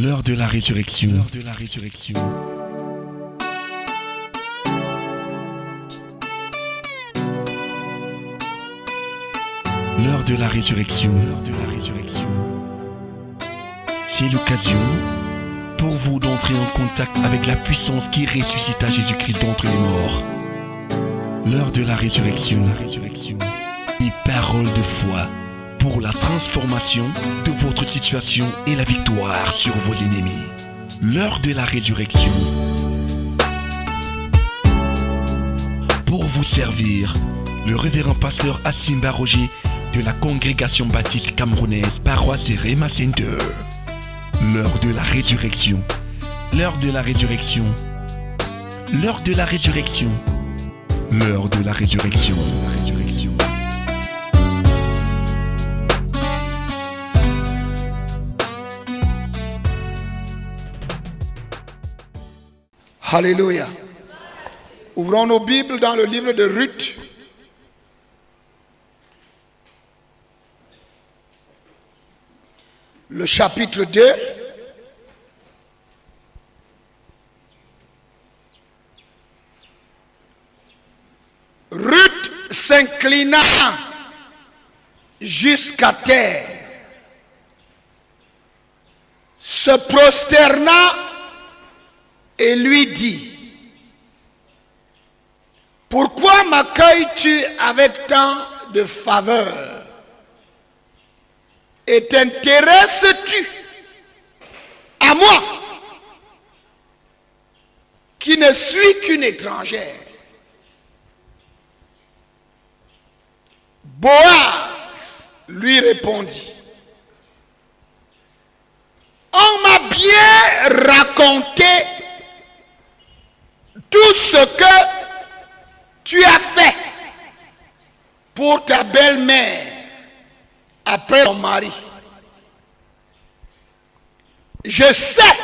L'heure de la résurrection. L'heure de la résurrection. L'heure de la résurrection. L'heure de la résurrection. C'est l'occasion pour vous d'entrer en contact avec la puissance qui ressuscita Jésus-Christ d'entre les morts. L'heure de la résurrection. La résurrection. Une parole de foi pour la transformation de votre situation et la victoire sur vos ennemis. L'heure de la résurrection. Pour vous servir, le révérend pasteur Asimba Roger de la congrégation baptiste camerounaise Paroisse Rema Center. L'heure de la résurrection. L'heure de la résurrection. L'heure de la résurrection. L'heure de la résurrection. La résurrection. Alléluia. Ouvrons nos Bibles dans le livre de Ruth. Le chapitre 2. Ruth s'inclina jusqu'à terre, se prosterna et lui dit: pourquoi m'accueilles-tu avec tant de faveur et t'intéresses-tu à moi qui ne suis qu'une étrangère? Boaz lui répondit: on m'a bien raconté tout ce que tu as fait pour ta belle-mère après ton mari. Je sais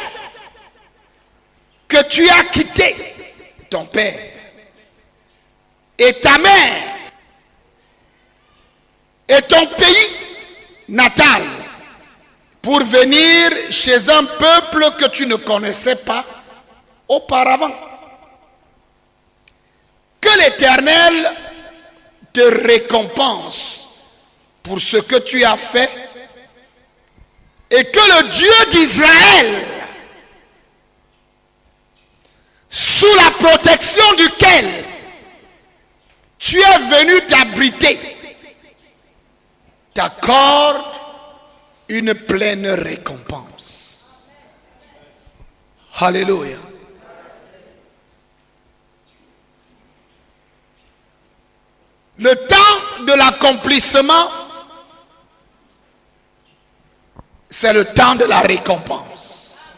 que tu as quitté ton père et ta mère et ton pays natal pour venir chez un peuple que tu ne connaissais pas auparavant. Que l'Éternel te récompense pour ce que tu as fait et que le Dieu d'Israël, sous la protection duquel tu es venu t'abriter, t'accorde une pleine récompense. Alléluia. Le temps de l'accomplissement, c'est le temps de la récompense.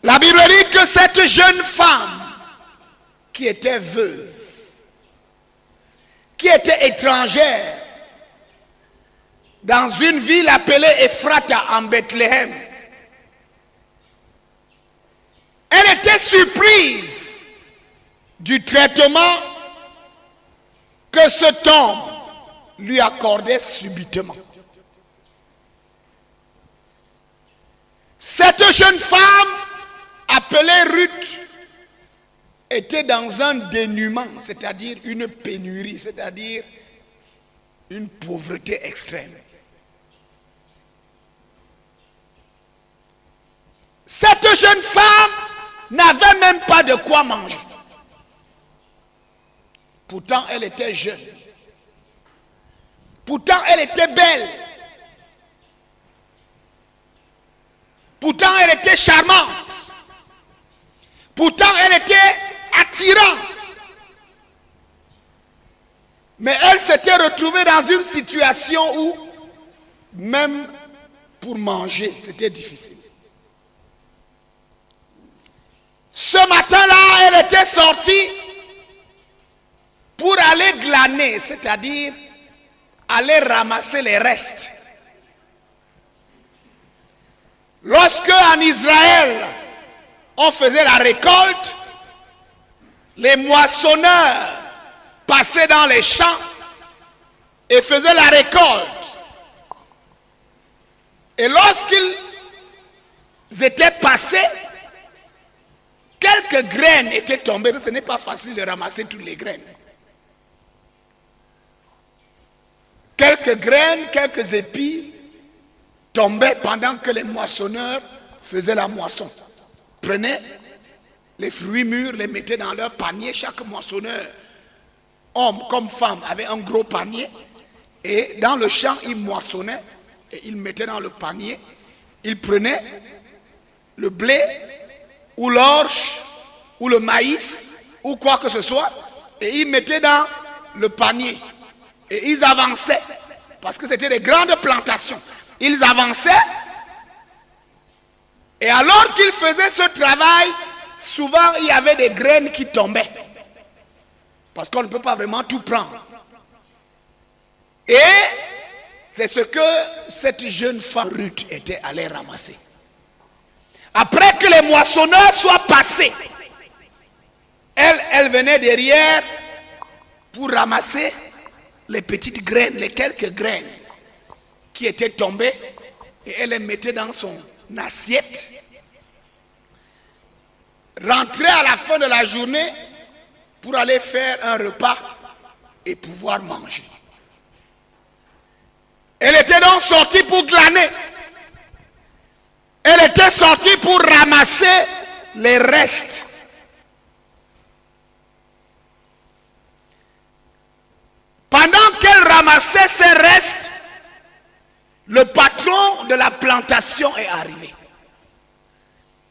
La Bible dit que cette jeune femme qui était veuve, qui était étrangère dans une ville appelée Ephrata en Bethléem, elle était surprise du traitement que cet homme lui accordait subitement. Cette jeune femme appelée Ruth était dans un dénuement, c'est-à-dire une pénurie, c'est-à-dire une pauvreté extrême. Cette jeune femme n'avait même pas de quoi manger. Pourtant, elle était jeune. Pourtant, elle était belle. Pourtant, elle était charmante. Pourtant, elle était attirante. Mais elle s'était retrouvée dans une situation où, même pour manger, c'était difficile. Ce matin-là, elle était sortie pour aller glaner, c'est-à-dire aller ramasser les restes. Lorsque en Israël, on faisait la récolte, les moissonneurs passaient dans les champs et faisaient la récolte. Et lorsqu'ils étaient passés, quelques graines étaient tombées. Ce n'est pas facile de ramasser toutes les graines. Quelques graines, quelques épis tombaient pendant que les moissonneurs faisaient la moisson. Prenaient les fruits mûrs, les mettaient dans leur panier. Chaque moissonneur, homme comme femme, avait un gros panier. Et dans le champ, ils moissonnaient et ils mettaient dans le panier. Ils prenaient le blé ou l'orge ou le maïs ou quoi que ce soit et ils mettaient dans le panier. Et ils avançaient, parce que c'était des grandes plantations. Ils avançaient, et alors qu'ils faisaient ce travail, souvent il y avait des graines qui tombaient. Parce qu'on ne peut pas vraiment tout prendre. Et c'est ce que cette jeune femme Ruth était allée ramasser. Après que les moissonneurs soient passés, elle venait derrière pour ramasser les petites graines, les quelques graines qui étaient tombées, et elle les mettait dans son assiette. Rentrer à la fin de la journée pour aller faire un repas et pouvoir manger. Elle était donc sortie pour glaner. Elle était sortie pour ramasser les restes. Pendant qu'elle ramassait ces restes, le patron de la plantation est arrivé.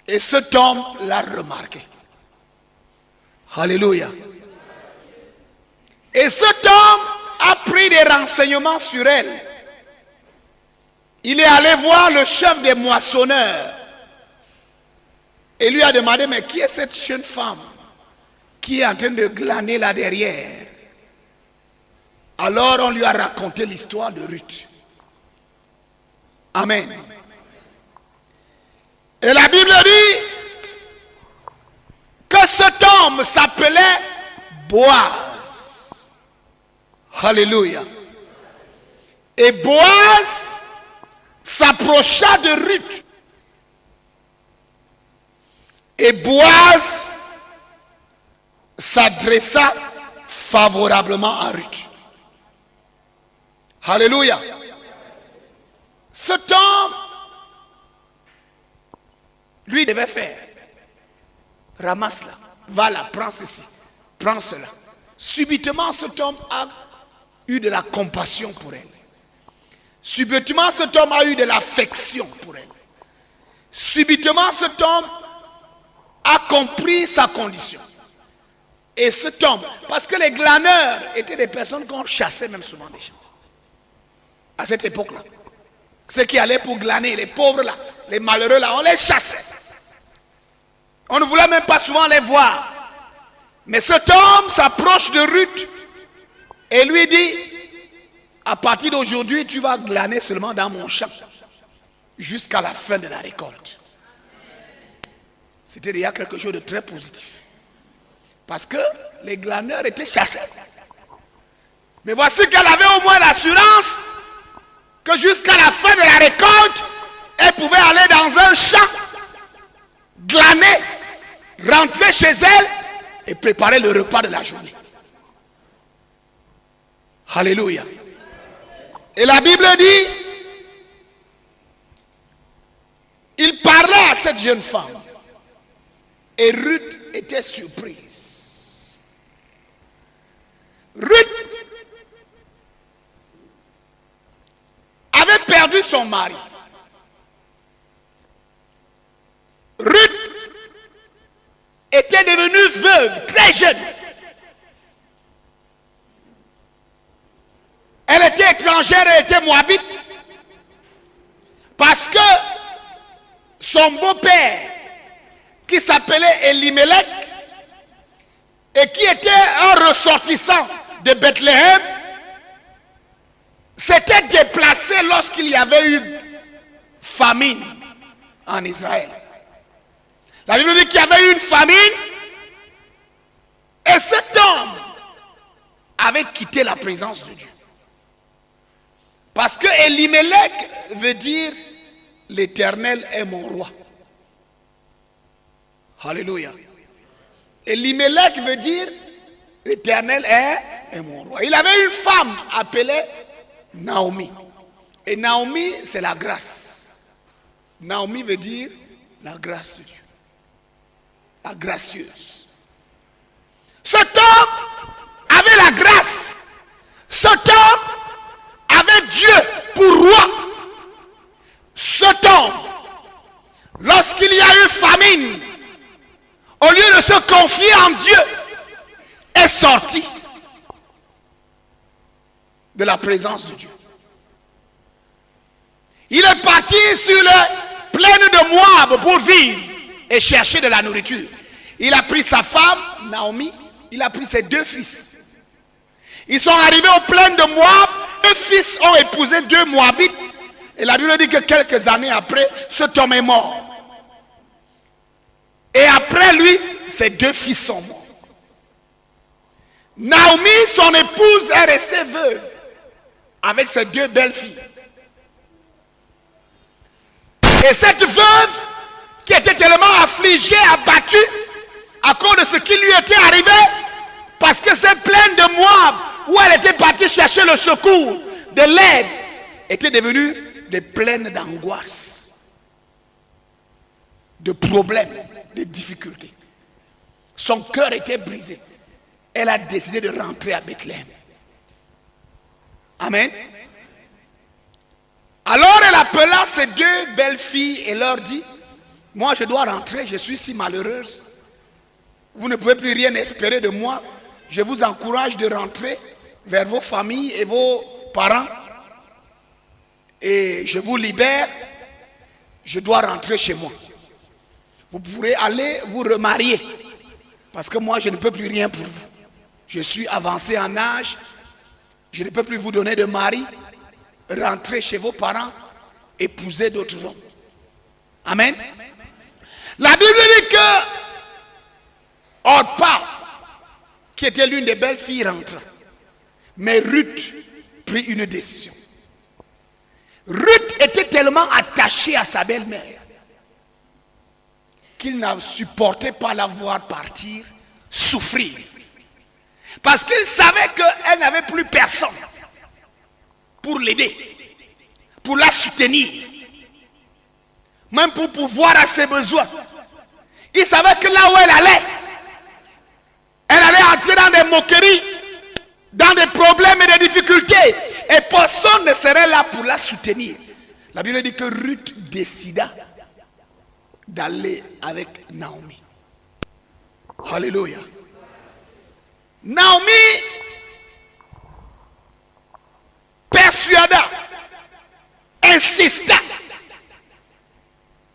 Et cet homme l'a remarqué. Alléluia. Et cet homme a pris des renseignements sur elle. Il est allé voir le chef des moissonneurs et lui a demandé, mais qui est cette jeune femme qui est en train de glaner là derrière? Alors on lui a raconté l'histoire de Ruth. Amen. Et la Bible dit que cet homme s'appelait Boaz. Alléluia. Et Boaz s'approcha de Ruth. Et Boaz s'adressa favorablement à Ruth. Alléluia. Cet homme, lui devait faire. Ramasse-la, va-la, prends ceci, prends cela. Subitement, cet homme a eu de la compassion pour elle. Subitement, cet homme a eu de l'affection pour elle. Subitement, cet homme a compris sa condition. Et cet homme, parce que les glaneurs étaient des personnes qu'on chassait même souvent des gens. À cette époque-là. Ceux qui allaient pour glaner, les pauvres là, les malheureux là, on les chassait. On ne voulait même pas souvent les voir. Mais cet homme s'approche de Ruth et lui dit, à partir d'aujourd'hui, tu vas glaner seulement dans mon champ jusqu'à la fin de la récolte. C'était déjà quelque chose de très positif. Parce que les glaneurs étaient chassés. Mais voici qu'elle avait au moins l'assurance que jusqu'à la fin de la récolte, elle pouvait aller dans un champ, glaner, rentrer chez elle et préparer le repas de la journée. Alléluia. Et la Bible dit, il parlait à cette jeune femme et Ruth était surprise. Ruth avait perdu son mari. Ruth était devenue veuve très jeune. Elle était étrangère, elle était moabite. Parce que son beau-père, qui s'appelait Elimelech, et qui était un ressortissant de Bethléem, s'était déplacé lorsqu'il y avait eu famine en Israël. La Bible dit qu'il y avait eu une famine et cet homme avait quitté la présence de Dieu. Parce que Elimelech veut dire l'Éternel est mon roi. Alléluia. Elimelech veut dire l'Éternel est mon roi. Il avait une femme appelée Naomi. Et Naomi, c'est la grâce. Naomi veut dire la grâce de Dieu. La gracieuse. Cet homme avait la grâce. Cet homme avait Dieu pour roi. Cet homme, lorsqu'il y a eu famine, au lieu de se confier en Dieu, est sorti de la présence de Dieu. Il est parti sur les plaines de Moab pour vivre et chercher de la nourriture. Il a pris sa femme, Naomi, il a pris ses 2 fils. Ils sont arrivés aux plaines de Moab, 2 fils ont épousé 2 Moabites. Et la Bible dit que quelques années après, cet homme est mort. Et après lui, ses 2 fils sont morts. Naomi, son épouse, est restée veuve avec ses 2 belles filles. Et cette veuve, qui était tellement affligée, abattue, à cause de ce qui lui était arrivé, parce que cette plaine de Moab, où elle était partie chercher le secours, de l'aide, était devenue des plaines d'angoisse, de problèmes, de difficultés. Son cœur était brisé. Elle a décidé de rentrer à Bethléem. Amen. Alors elle appela ses 2 belles filles et leur dit: moi je dois rentrer, je suis si malheureuse. Vous ne pouvez plus rien espérer de moi. Je vous encourage de rentrer vers vos familles et vos parents. Et je vous libère. Je dois rentrer chez moi. Vous pourrez aller vous remarier. Parce que moi je ne peux plus rien pour vous. Je suis avancé en âge. Je ne peux plus vous donner de mari. Rentrez chez vos parents. Épousez d'autres hommes. Amen. La Bible dit que Orpa, qui était l'une des belles filles, rentra. Mais Ruth prit une décision. Ruth était tellement attachée à sa belle-mère qu'il n'a supporté pas la voir partir, souffrir. Parce qu'il savait qu'elle n'avait plus personne pour l'aider, pour la soutenir, même pour pouvoir à ses besoins. Il savait que là où elle allait entrer dans des moqueries, dans des problèmes et des difficultés, et personne ne serait là pour la soutenir. La Bible dit que Ruth décida d'aller avec Naomi. Alléluia. Naomi persuada, insista,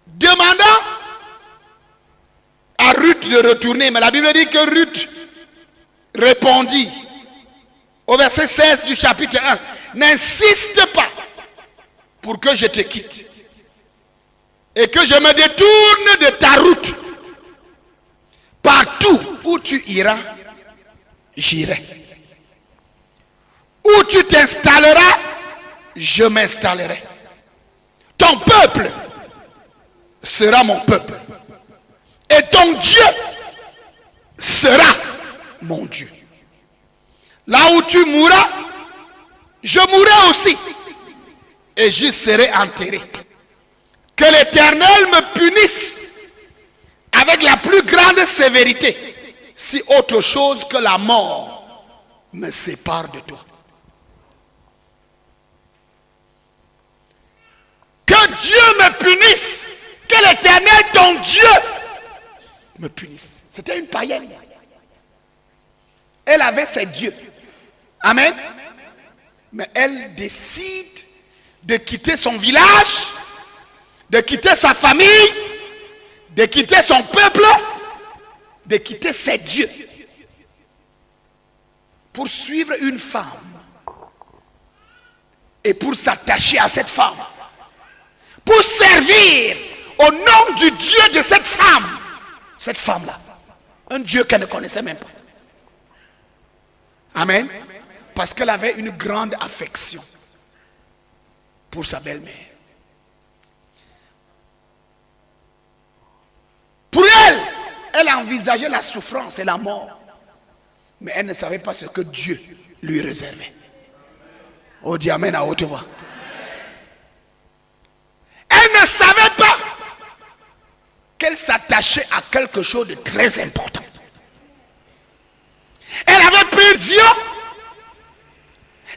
demandant à Ruth de retourner. Mais la Bible dit que Ruth répondit au verset 16 du chapitre 1: n'insiste pas pour que je te quitte et que je me détourne de ta route. Partout où tu iras, j'irai. Où tu t'installeras, je m'installerai. Ton peuple sera mon peuple. Et ton Dieu sera mon Dieu. Là où tu mourras, je mourrai aussi. Et j'y serai enterré. Que l'Éternel me punisse avec la plus grande sévérité, si autre chose que la mort me sépare de toi. Que Dieu me punisse, que l'Éternel, ton Dieu, me punisse. C'était une païenne. Elle avait ses dieux. Amen. Mais elle décide de quitter son village, de quitter sa famille, de quitter son peuple, de quitter ses dieux pour suivre une femme et pour s'attacher à cette femme, pour servir au nom du Dieu de cette femme-là, un Dieu qu'elle ne connaissait même pas. Amen. Parce qu'elle avait une grande affection pour sa belle-mère. Pour elle, elle envisageait la souffrance et la mort. Mais elle ne savait pas ce que Dieu lui réservait. Oh, dis amen à haute voix. Elle ne savait pas qu'elle s'attachait à quelque chose de très important. Elle avait pris Dieu.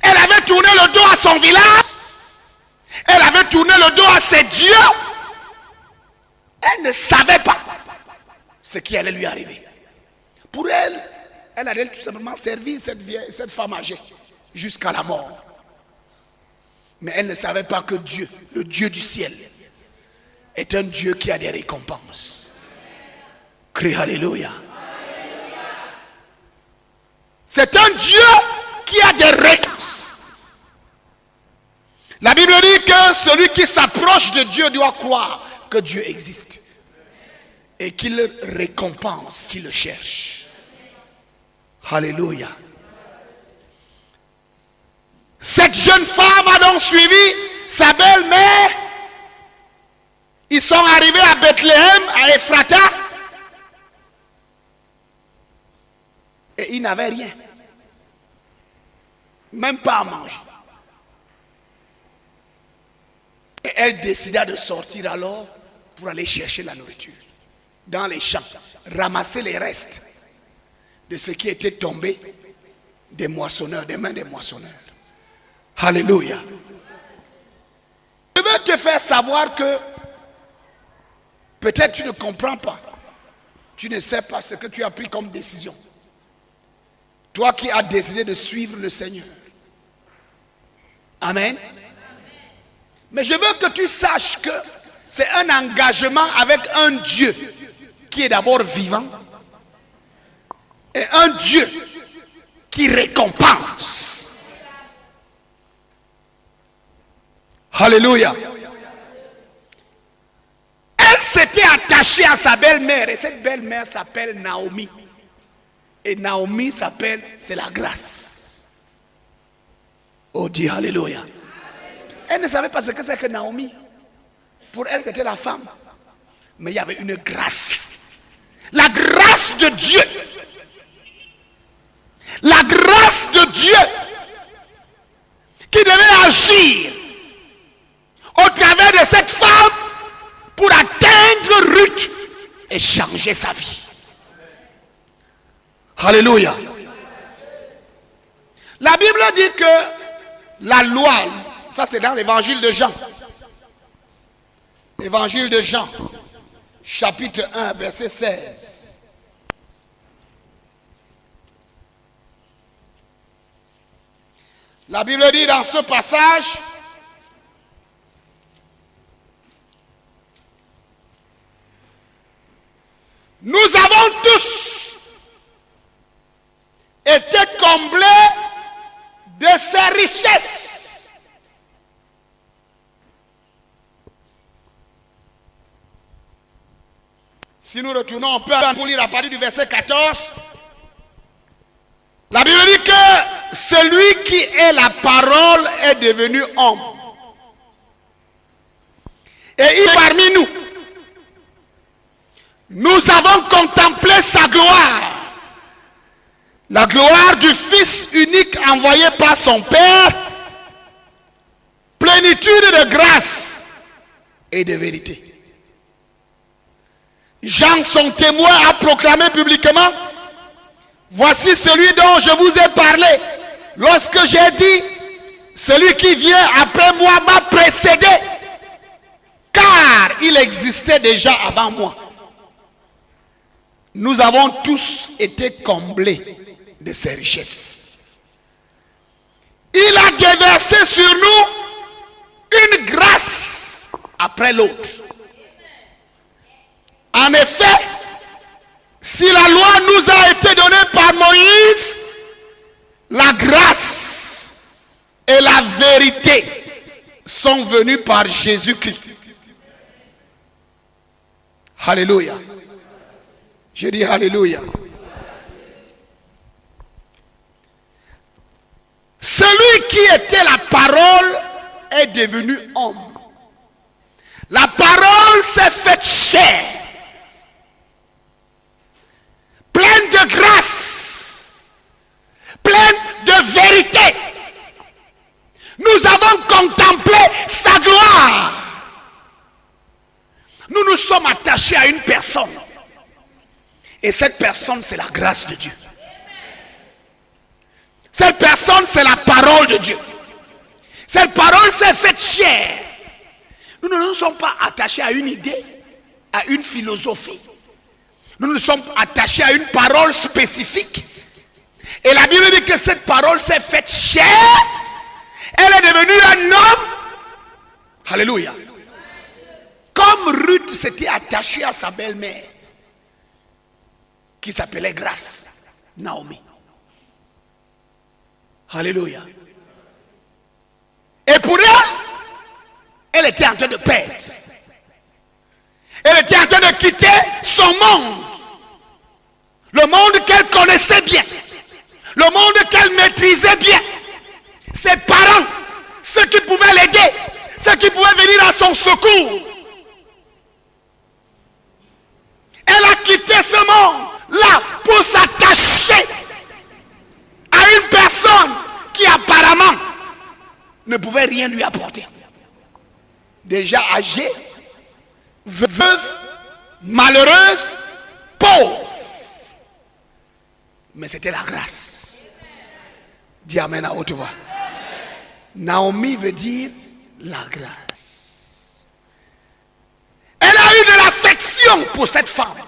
Elle avait tourné le dos à son village. Elle avait tourné le dos à ses dieux. Elle ne savait pas ce qui allait lui arriver. Pour elle, elle allait tout simplement servir cette femme âgée jusqu'à la mort. Mais elle ne savait pas que Dieu, le Dieu du ciel, est un Dieu qui a des récompenses. Crie Alléluia. C'est un Dieu qui a des récompenses. La Bible dit que celui qui s'approche de Dieu doit croire que Dieu existe et qu'il le récompense s'il le cherche. Alléluia. Cette jeune femme a donc suivi sa belle-mère. Ils sont arrivés à Bethléem, à Ephrata. Et ils n'avaient rien. Même pas à manger. Et elle décida de sortir alors pour aller chercher la nourriture. Dans les champs. Ramasser les restes de ce qui était tombé des moissonneurs, des mains des moissonneurs. Alléluia. Je veux te faire savoir que peut-être tu ne comprends pas. Tu ne sais pas ce que tu as pris comme décision. Toi qui as décidé de suivre le Seigneur. Amen. Mais je veux que tu saches que c'est un engagement avec un Dieu qui est d'abord vivant et un Dieu qui récompense. Alléluia. Elle s'était attachée à sa belle-mère et cette belle-mère s'appelle Naomi. Et Naomi s'appelle, c'est la grâce. Oh, dis Alléluia. Elle ne savait pas ce que c'est que Naomi. Pour elle, c'était la femme. Mais il y avait une grâce. La grâce de Dieu. La grâce de Dieu qui devait agir au travers de cette femme pour atteindre Ruth et changer sa vie. Alléluia. La Bible dit que la loi, ça c'est dans l'évangile de Jean. Évangile de Jean, chapitre 1, verset 16. La Bible dit dans ce passage, nous avons tous été comblés de ses richesses. Si nous retournons un peu pour lire à partir du verset 14, la Bible dit que celui qui est la parole est devenu homme. Et il est parmi nous. Nous avons contemplé sa gloire. La gloire du Fils unique envoyé par son Père. Plénitude de grâce et de vérité. Jean, son témoin, a proclamé publiquement: voici celui dont je vous ai parlé lorsque j'ai dit, celui qui vient après moi m'a précédé, car il existait déjà avant moi. Nous avons tous été comblés de ses richesses. Il a déversé sur nous une grâce après l'autre. En effet, si la loi nous a été donnée par Moïse, la grâce et la vérité sont venues par Jésus-Christ. Alléluia. Je dis Alléluia. Celui qui était la parole est devenu homme. La parole s'est faite chair, pleine de grâce, pleine de vérité. Nous avons contemplé sa gloire. Nous nous sommes attachés à une personne. Et cette personne, c'est la grâce de Dieu. Cette personne, c'est la parole de Dieu. Cette parole s'est faite chair. Nous ne nous sommes pas attachés à une idée, à une philosophie. Nous nous sommes attachés à une parole spécifique. Et la Bible dit que cette parole s'est faite chair. Elle est devenue un homme. Alléluia. Comme Ruth s'était attachée à sa belle-mère, qui s'appelait Grâce, Naomi. Alléluia. Et pour elle était en train de perdre. Elle était en train de quitter son monde. Le monde qu'elle connaissait bien. Le monde qu'elle maîtrisait bien. Ses parents, ceux qui pouvaient l'aider, ceux qui pouvaient venir à son secours. Elle a quitté ce monde-là pour s'attacher à une personne qui apparemment ne pouvait rien lui apporter. Déjà âgée, veuve, malheureuse, pauvre. Mais c'était la grâce. Dis amen à haute voix. Naomi veut dire la grâce. Elle a eu de l'affection pour cette femme.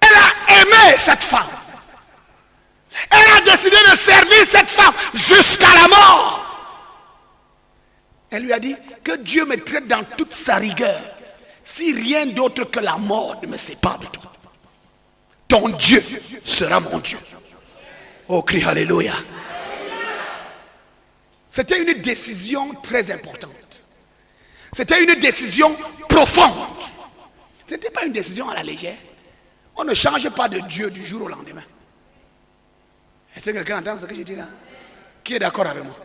Elle a aimé cette femme. Elle a décidé de servir cette femme jusqu'à la mort. Elle lui a dit que Dieu me traite dans toute sa rigueur, si rien d'autre que la mort ne me sépare de toi. Ton Dieu sera mon Dieu. Oh, crie Alléluia. C'était une décision très importante. C'était une décision profonde. Ce n'était pas une décision à la légère. On ne change pas de Dieu du jour au lendemain. Est-ce que quelqu'un entend ce que je dis là? Qui est d'accord avec moi?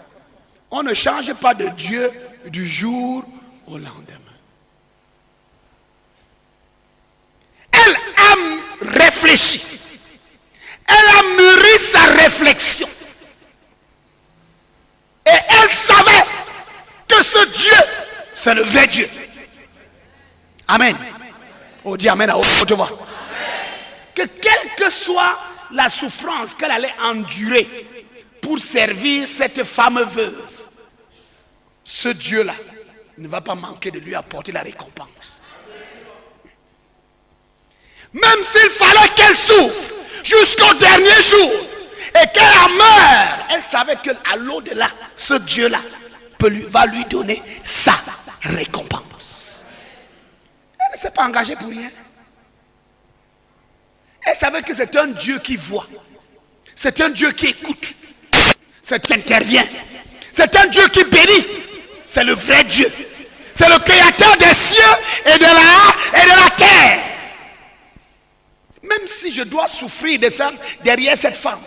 On ne change pas de Dieu du jour au lendemain. Elle a réfléchi. Elle a mûri sa réflexion. Et elle savait que ce Dieu, c'est le vrai Dieu. Amen. On dit amen à haute voix. Que quelle que soit la souffrance qu'elle allait endurer pour servir cette femme veuve, ce Dieu-là ne va pas manquer de lui apporter la récompense. Même s'il fallait qu'elle souffre jusqu'au dernier jour et qu'elle en meure, elle savait qu'à l'au-delà, ce Dieu-là va lui donner sa récompense. Elle ne s'est pas engagée pour rien. Elle savait que c'est un Dieu qui voit. C'est un Dieu qui écoute. C'est qui intervient. C'est un Dieu qui bénit. C'est le vrai Dieu. C'est le créateur des cieux et de la terre. Même si je dois souffrir derrière cette femme,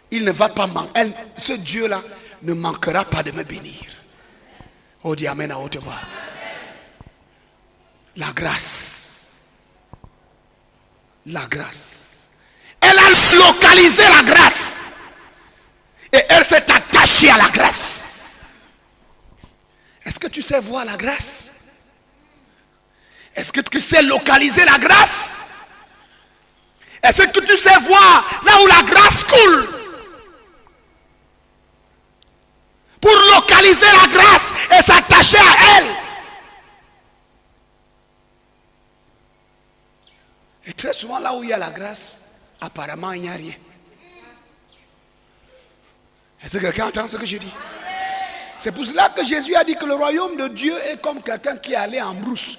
il ne va pas manquer. Ce Dieu-là ne manquera pas de me bénir. Oh, dis amen à haute voix. La grâce. La grâce. Elle a localisé la grâce. Et elle s'est attachée à la grâce. Est-ce que tu sais voir la grâce? Est-ce que tu sais localiser la grâce? Est-ce que tu sais voir là où la grâce coule? Pour localiser la grâce et s'attacher à elle. Et très souvent là où il y a la grâce, apparemment il n'y a rien. Est-ce que quelqu'un entend ce que je dis? C'est pour cela que Jésus a dit que le royaume de Dieu est comme quelqu'un qui est allé en brousse.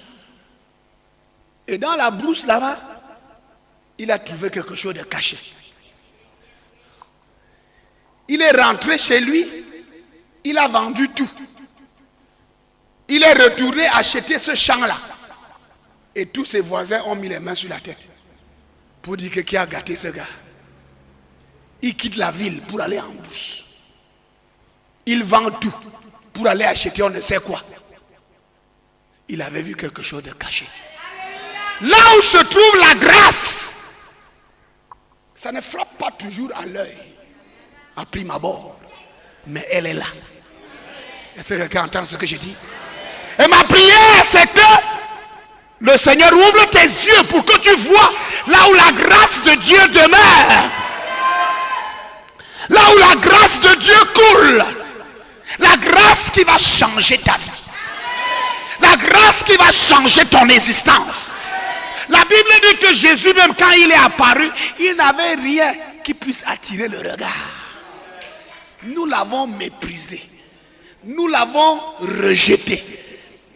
Et dans la brousse là-bas, il a trouvé quelque chose de caché. Il est rentré chez lui, il a vendu tout. Il est retourné acheter ce champ-là. Et tous ses voisins ont mis les mains sur la tête pour dire que qui a gâté ce gars. Il quitte la ville pour aller en brousse. il vend tout pour aller acheter on ne sait quoi. Il avait vu quelque chose de caché. Là où se trouve la grâce, ça ne frappe pas toujours à l'œil, à prime abord, mais elle est là. Est-ce que quelqu'un entend ce que je dis? Et ma prière, c'est que le Seigneur ouvre tes yeux pour que tu vois là où la grâce de Dieu demeure. Là où la grâce de Dieu coule. La grâce qui va changer ta vie. La grâce qui va changer ton existence. La Bible dit que Jésus, même quand il est apparu, il n'avait rien qui puisse attirer le regard. Nous l'avons méprisé. Nous l'avons rejeté.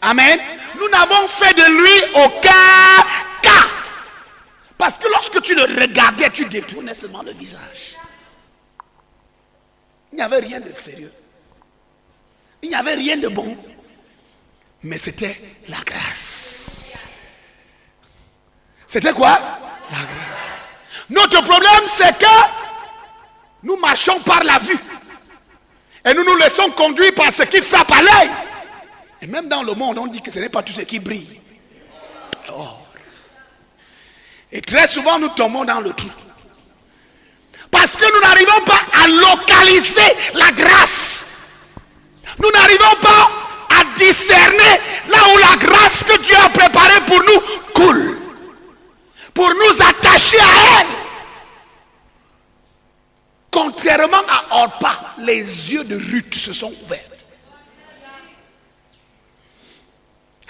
Amen. Nous n'avons fait de lui aucun cas. Parce que lorsque tu le regardais, tu détournais seulement le visage. Il n'y avait rien de sérieux. Il n'y avait rien de bon. Mais c'était la grâce. C'était quoi? La grâce. Notre problème, c'est que nous marchons par la vue. Et nous nous laissons conduire par ce qui frappe à l'œil. Et même dans le monde, on dit que ce n'est pas tout ce qui brille. Oh. Et très souvent, nous tombons dans le trou. Parce que nous n'arrivons pas à localiser la grâce. Nous n'arrivons pas à discerner là où la grâce que Dieu a préparée pour nous coule. Pour nous attacher à elle. Contrairement à Orpa, les yeux de Ruth se sont ouverts.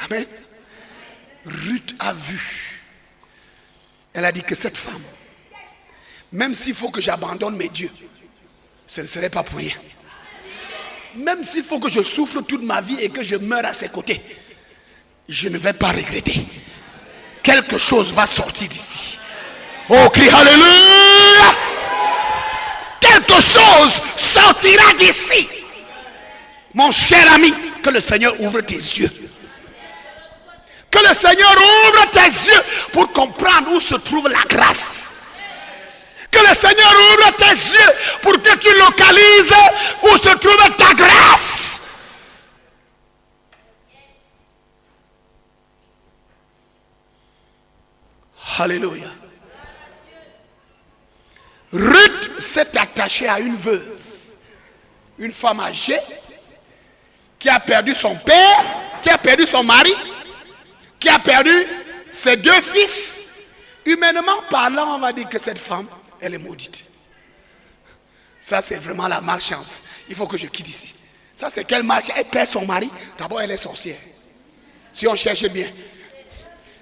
Amen. Ruth a vu. Elle a dit que cette femme, même s'il faut que j'abandonne mes dieux, ce ne serait pas pour rien. Même s'il faut que je souffre toute ma vie et que je meure à ses côtés, je ne vais pas regretter. Quelque chose va sortir d'ici. Oh, crie Alléluia! Quelque chose sortira d'ici. Mon cher ami, que le Seigneur ouvre tes yeux. Que le Seigneur ouvre tes yeux pour comprendre où se trouve la grâce. Que le Seigneur ouvre tes yeux pour que tu localises où se trouve ta grâce. Alléluia. Ruth s'est attachée à une veuve, une femme âgée qui a perdu son père, qui a perdu son mari, qui a perdu ses deux fils. Humainement parlant, on va dire que cette femme, elle est maudite. Ça, c'est vraiment la malchance. Il faut que je quitte ici. Ça, c'est quelle malchance? Elle perd son mari. D'abord, elle est sorcière. Si on cherche bien.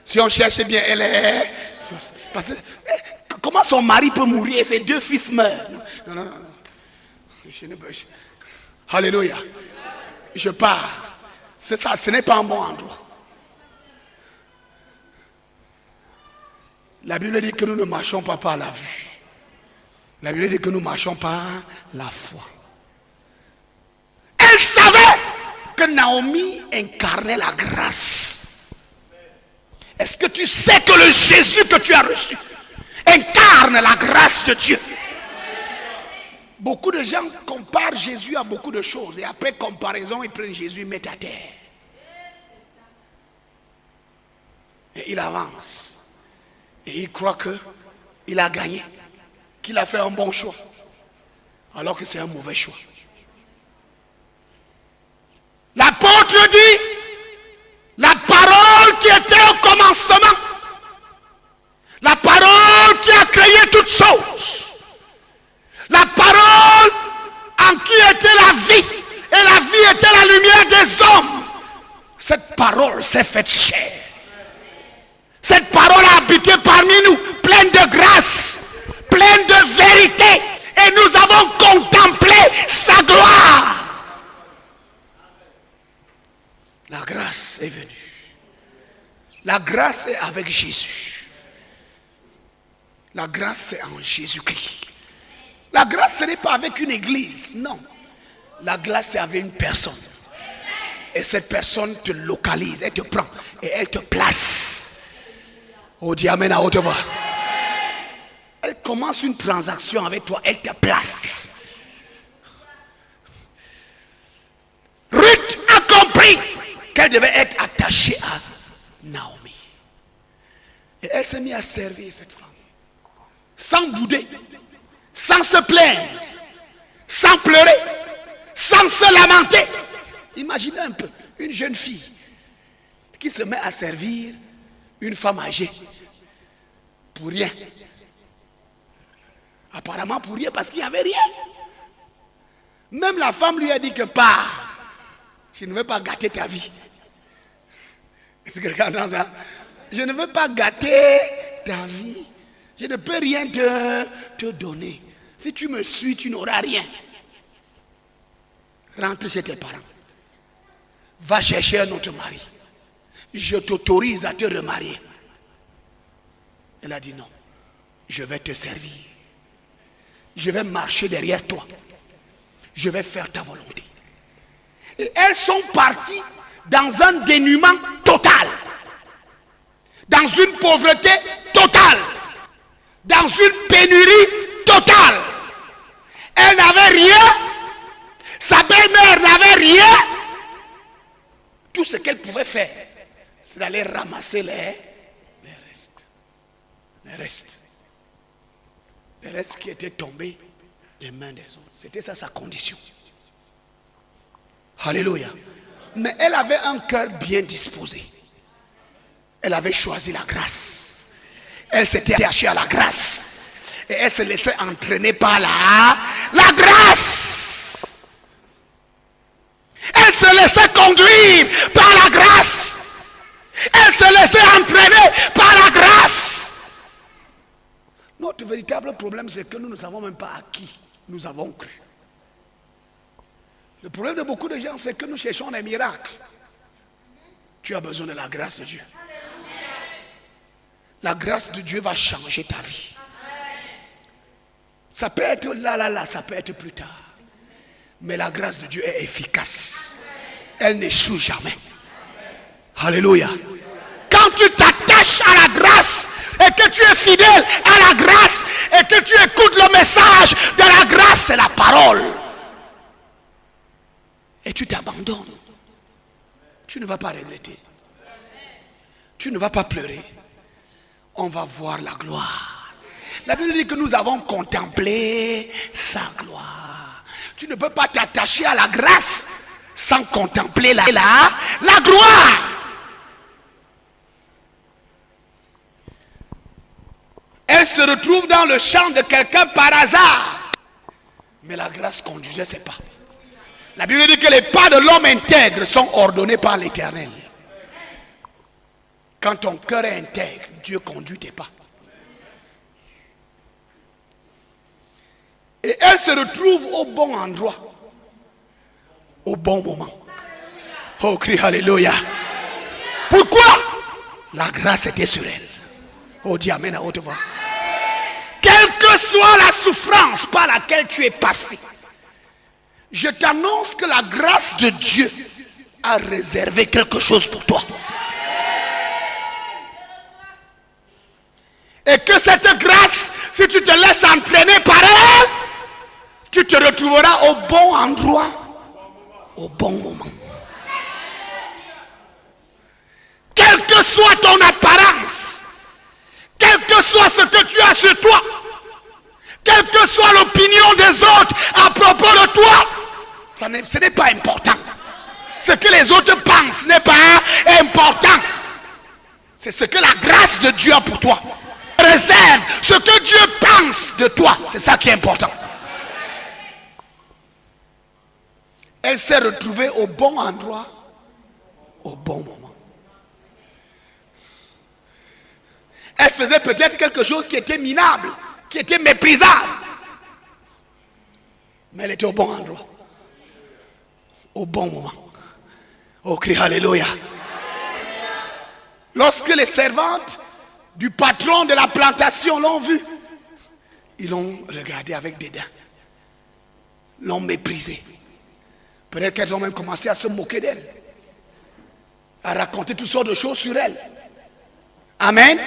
Si on cherche bien, elle est... Parce que, comment son mari peut mourir et ses deux fils meurent? Non. Alléluia. Je pars. C'est ça, ce n'est pas un bon endroit. La Bible dit que nous ne marchons pas par la vue. La Bible dit que nous marchons par la foi. Elle savait que Naomi incarnait la grâce. Est-ce que tu sais que le Jésus que tu as reçu incarne la grâce de Dieu? Beaucoup de gens comparent Jésus à beaucoup de choses. Et après comparaison, ils prennent Jésus et mettent à terre. Et il avance. Et il croit qu'il a gagné. Qu'il a fait un bon choix. Alors que c'est un mauvais choix. L'apôtre dit, la parole qui était au commencement, la parole qui a créé toutes choses, la parole en qui était la vie, et la vie était la lumière des hommes, cette parole s'est faite chair. Cette parole a habité parmi nous, pleine de grâce, pleine de vérité, et nous avons contemplé sa gloire. La grâce est venue. La grâce est avec Jésus. La grâce est en Jésus-Christ. La grâce, ce n'est pas avec une église, non. La grâce, c'est avec une personne. Et cette personne te localise, elle te prend et elle te place. Oh, dis amen à haute voix. Elle commence une transaction avec toi, elle te place. Elle devait être attachée à Naomi. Et elle s'est mise à servir cette femme. Sans bouder, sans se plaindre, sans pleurer, sans se lamenter. Imaginez un peu une jeune fille qui se met à servir une femme âgée pour rien. Apparemment pour rien parce qu'il n'y avait rien. Même la femme lui a dit que pars, je ne veux pas gâter ta vie. Est-ce que quelqu'un entend ça? Je ne veux pas gâter ta vie. Je ne peux rien te donner. Si tu me suis, tu n'auras rien. Rentre chez tes parents. Va chercher un autre mari. Je t'autorise à te remarier. Elle a dit non. Je vais te servir. Je vais marcher derrière toi. Je vais faire ta volonté. Et elles sont parties dans un dénuement total. Dans une pauvreté totale. Dans une pénurie totale. Elle n'avait rien. Sa belle-mère n'avait rien. Tout ce qu'elle pouvait faire, c'est d'aller ramasser les restes. Les restes. Les restes qui étaient tombés des mains des autres. C'était ça sa condition. Alléluia. Mais elle avait un cœur bien disposé. Elle avait choisi la grâce. Elle s'était attachée à la grâce. Et elle se laissait entraîner par la grâce. Elle se laissait conduire par la grâce. Elle se laissait entraîner par la grâce. Notre véritable problème, c'est que nous ne savons même pas à qui nous avons cru. Le problème de beaucoup de gens, c'est que nous cherchons des miracles. Tu as besoin de la grâce de Dieu. La grâce de Dieu va changer ta vie. Ça peut être là, ça peut être plus tard. Mais la grâce de Dieu est efficace. Elle n'échoue jamais. Alléluia. Quand tu t'attaches à la grâce et que tu es fidèle à la grâce et que tu écoutes le message de la grâce, c'est la parole. Et tu t'abandonnes. Tu ne vas pas regretter. Tu ne vas pas pleurer. On va voir la gloire. La Bible dit que nous avons contemplé sa gloire. Tu ne peux pas t'attacher à la grâce sans contempler la gloire. Elle se retrouve dans le champ de quelqu'un par hasard. Mais la grâce conduisait ses pas. La Bible dit que les pas de l'homme intègre sont ordonnés par l'Éternel. Quand ton cœur est intègre, Dieu conduit tes pas. Et elle se retrouve au bon endroit, au bon moment. Oh, crie Alléluia. Pourquoi? La grâce était sur elle. Oh, dis Amen à haute voix. Quelle que soit la souffrance par laquelle tu es passé, je t'annonce que la grâce de Dieu a réservé quelque chose pour toi. Et que cette grâce, si tu te laisses entraîner par elle, tu te retrouveras au bon endroit, au bon moment. Quelle que soit ton apparence, quel que soit ce que tu as sur toi, quelle que soit l'opinion des autres à propos de toi, ce n'est pas important. Ce que les autres pensent n'est pas important. C'est ce que la grâce de Dieu a pour toi. Réserve ce que Dieu pense de toi. C'est ça qui est important. Elle s'est retrouvée au bon endroit, au bon moment. Elle faisait peut-être quelque chose qui était minable, qui était méprisable. Mais elle était au bon endroit, au bon moment. Oh, crie Alléluia. Lorsque les servantes du patron de la plantation l'ont vue, ils l'ont regardée avec dédain, l'ont méprisée. Peut-être qu'elles ont même commencé à se moquer d'elle, à raconter toutes sortes de choses sur elle. Amen.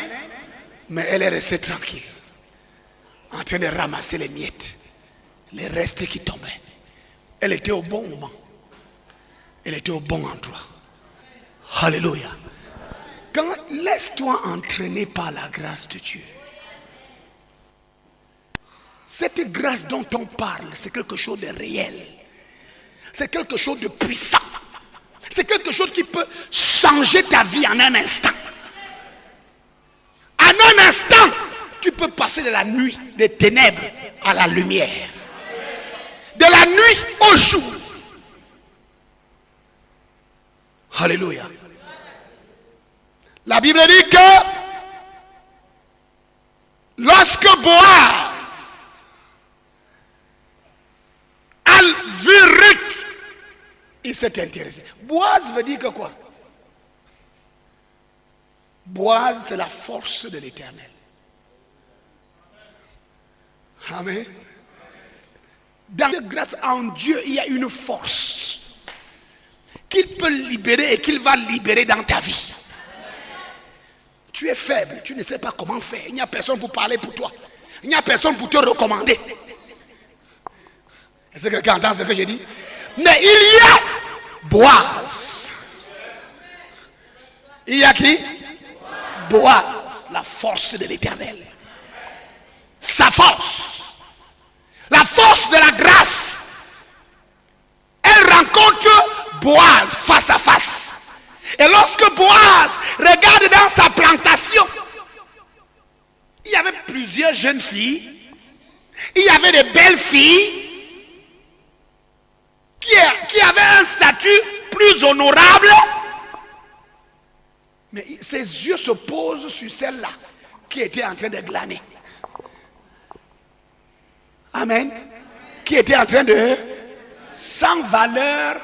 Mais elle est restée tranquille, en train de ramasser les miettes, les restes qui tombaient. Elle était au bon moment. Elle était au bon endroit. Alléluia. Quand laisse-toi entraîner par la grâce de Dieu. Cette grâce dont on parle, c'est quelque chose de réel. C'est quelque chose de puissant. C'est quelque chose qui peut changer ta vie en un instant. En un instant, tu peux passer de la nuit, des ténèbres à la lumière. De la nuit au jour. Alléluia. La Bible dit que lorsque Boaz a vu Ruth, il s'est intéressé. Boaz veut dire que quoi? Boaz, c'est la force de l'Éternel. Amen. Dans la grâce en Dieu, il y a une force qu'il peut libérer et qu'il va libérer dans ta vie. Tu es faible, tu ne sais pas comment faire. Il n'y a personne pour parler pour toi. Il n'y a personne pour te recommander. Est-ce que quelqu'un entend ce que j'ai dit? Mais il y a Boaz. Il y a qui? Boaz, la force de l'Éternel. Sa force. La force de la grâce. Elle rencontre Boaz face à face. Et lorsque Boaz regarde dans sa plantation, il y avait plusieurs jeunes filles, il y avait des belles filles qui avaient un statut plus honorable, mais ses yeux se posent sur celle-là qui était en train de glaner. Amen. Qui était en train de, sans valeur,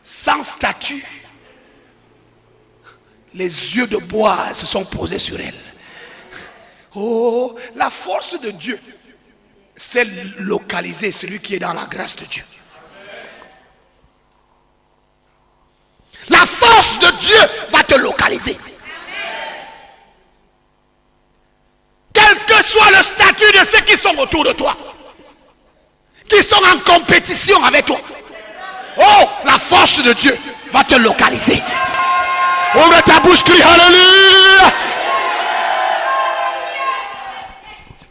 sans statut, les yeux de Boaz se sont posés sur elle. Oh, la force de Dieu, c'est localiser celui qui est dans la grâce de Dieu. La force de Dieu va te localiser. Quel que soit le statut de ceux qui sont autour de toi, qui sont en compétition avec toi. Oh, la force de Dieu va te localiser. Ouvre ta bouche, crie Alléluia.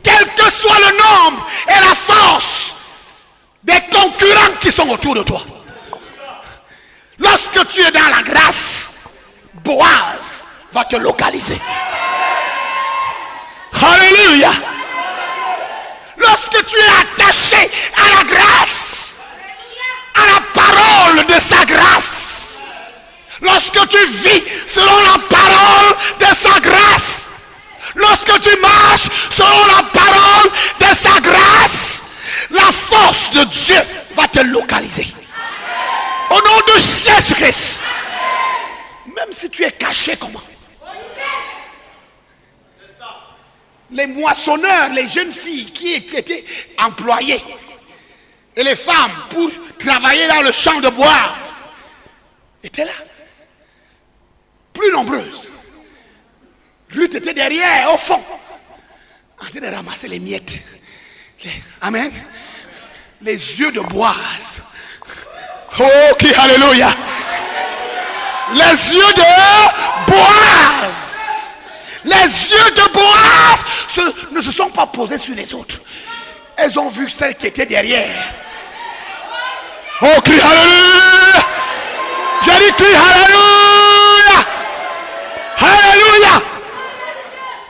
Quel que soit le nombre et la force des concurrents qui sont autour de toi. Lorsque tu es dans la grâce, Boaz va te localiser. Alléluia. Lorsque tu es attaché à la grâce, à la parole de sa grâce, lorsque tu vis selon la parole de sa grâce, lorsque tu marches selon la parole de sa grâce, la force de Dieu va te localiser. Au nom de Jésus-Christ. Même si tu es caché comment? Les moissonneurs, les jeunes filles qui étaient employées et les femmes pour travailler dans le champ de Boaz étaient là. Plus nombreuses. Ruth était derrière, au fond, en train de ramasser les miettes. Amen. Les yeux de Boaz. Oh, qui alléluia. Les yeux de Boaz. Les yeux de Boaz ne se sont pas posés sur les autres. Elles ont vu celle qui était derrière. Oh, crie alléluia. J'ai dit crie alléluia. Alléluia.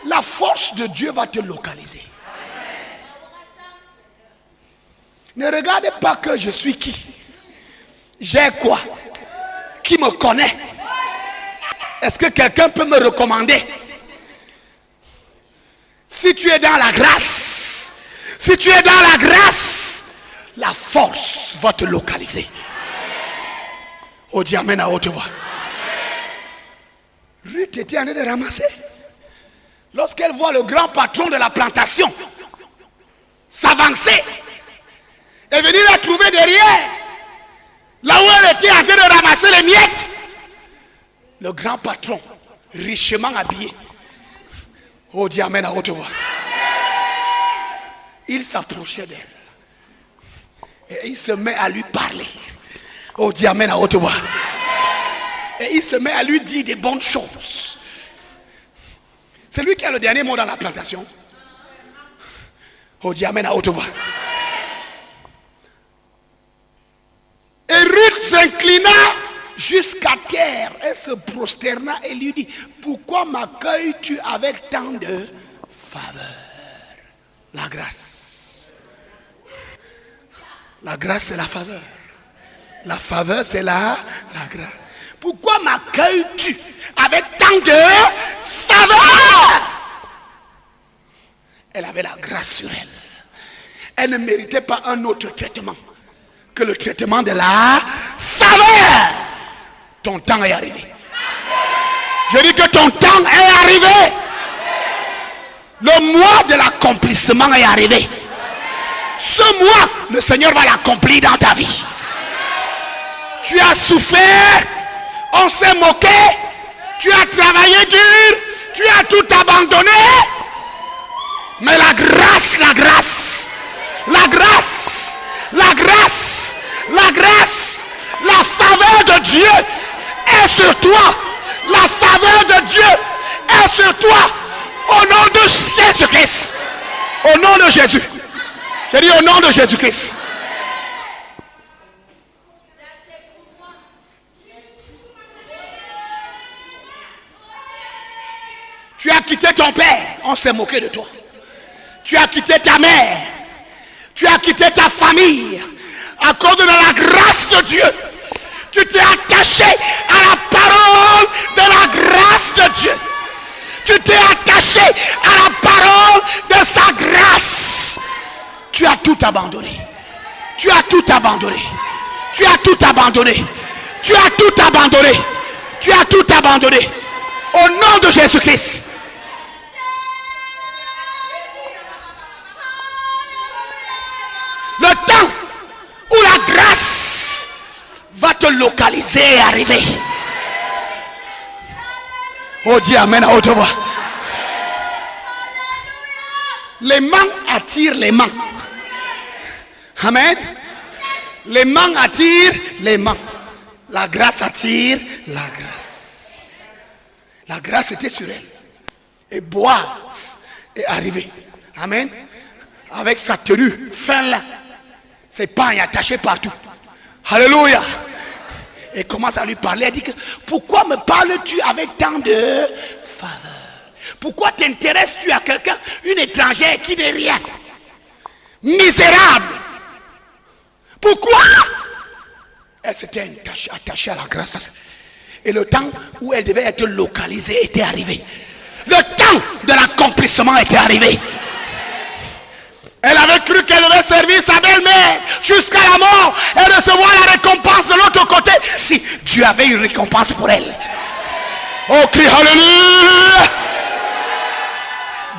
La force de Dieu va te localiser. Ne regardez pas que je suis qui. J'ai quoi? Qui me connaît? Est-ce que quelqu'un peut me recommander? Si tu es dans la grâce, si tu es dans la grâce, la force va te localiser. Oh, dis amen à haute voix. Ruth était en train de ramasser. Lorsqu'elle voit le grand patron de la plantation s'avancer et venir la trouver derrière, là où elle était en train de ramasser les miettes, le grand patron, richement habillé, oh, dis amen à haute voix. Il s'approchait d'elle. Et il se met à lui parler. Oh, dis amen à haute voix. et il se met à lui dire des bonnes choses. C'est lui qui a le dernier mot dans la plantation. Oh, dis amen à haute voix. Et Ruth s'inclina jusqu'à terre et se prosterna et lui dit: pourquoi m'accueilles-tu avec tant de faveur? La grâce. La grâce, c'est la faveur. La faveur, c'est la grâce. Pourquoi m'accueilles-tu avec tant de faveur? Elle avait la grâce sur elle. Elle ne méritait pas un autre traitement que le traitement de la faveur. Ton temps est arrivé. Je dis que ton temps est arrivé. Le mois de l'accomplissement est arrivé. Ce mois, le Seigneur va l'accomplir dans ta vie. Tu as souffert, on s'est moqué, tu as travaillé dur, tu as tout abandonné. Mais la grâce, la grâce, la grâce, la grâce, la grâce, la faveur de Dieu est sur toi. La faveur de Dieu est sur toi. Au nom de Jésus-Christ. Au nom de Jésus. Je dis au nom de Jésus-Christ. Tu as quitté ton père, on s'est moqué de toi. Tu as quitté ta mère. Tu as quitté ta famille. À cause de la grâce de Dieu. Tu t'es attaché à la parole de la grâce de Dieu. Tu t'es attaché à la parole de sa grâce. Tu as tout abandonné. Tu as tout abandonné. Tu as tout abandonné. Tu as tout abandonné. Tu as tout abandonné. Au nom de Jésus-Christ. Le temps où la grâce va te localiser et arriver. Oh, dis amen à haute voix. Les mains attirent les mains. Amen. Les mains attirent les mains. La grâce attire la grâce. La grâce était sur elle. Et Boaz est arrivé. Amen. Avec sa tenue fin là. Ses pagnes attachés partout. Alléluia. Et commence à lui parler. Elle dit que pourquoi me parles-tu avec tant de faveur? Pourquoi t'intéresses-tu à quelqu'un, une étrangère qui n'est rien? Misérable. Pourquoi? Elle s'était attachée à la grâce. Et le temps où elle devait être localisée était arrivé. Le temps de l'accomplissement était arrivé. Elle avait cru qu'elle devait servir sa belle-mère jusqu'à la mort et recevoir la récompense de l'autre côté. Si Dieu avait une récompense pour elle. Oh, crie Alléluia.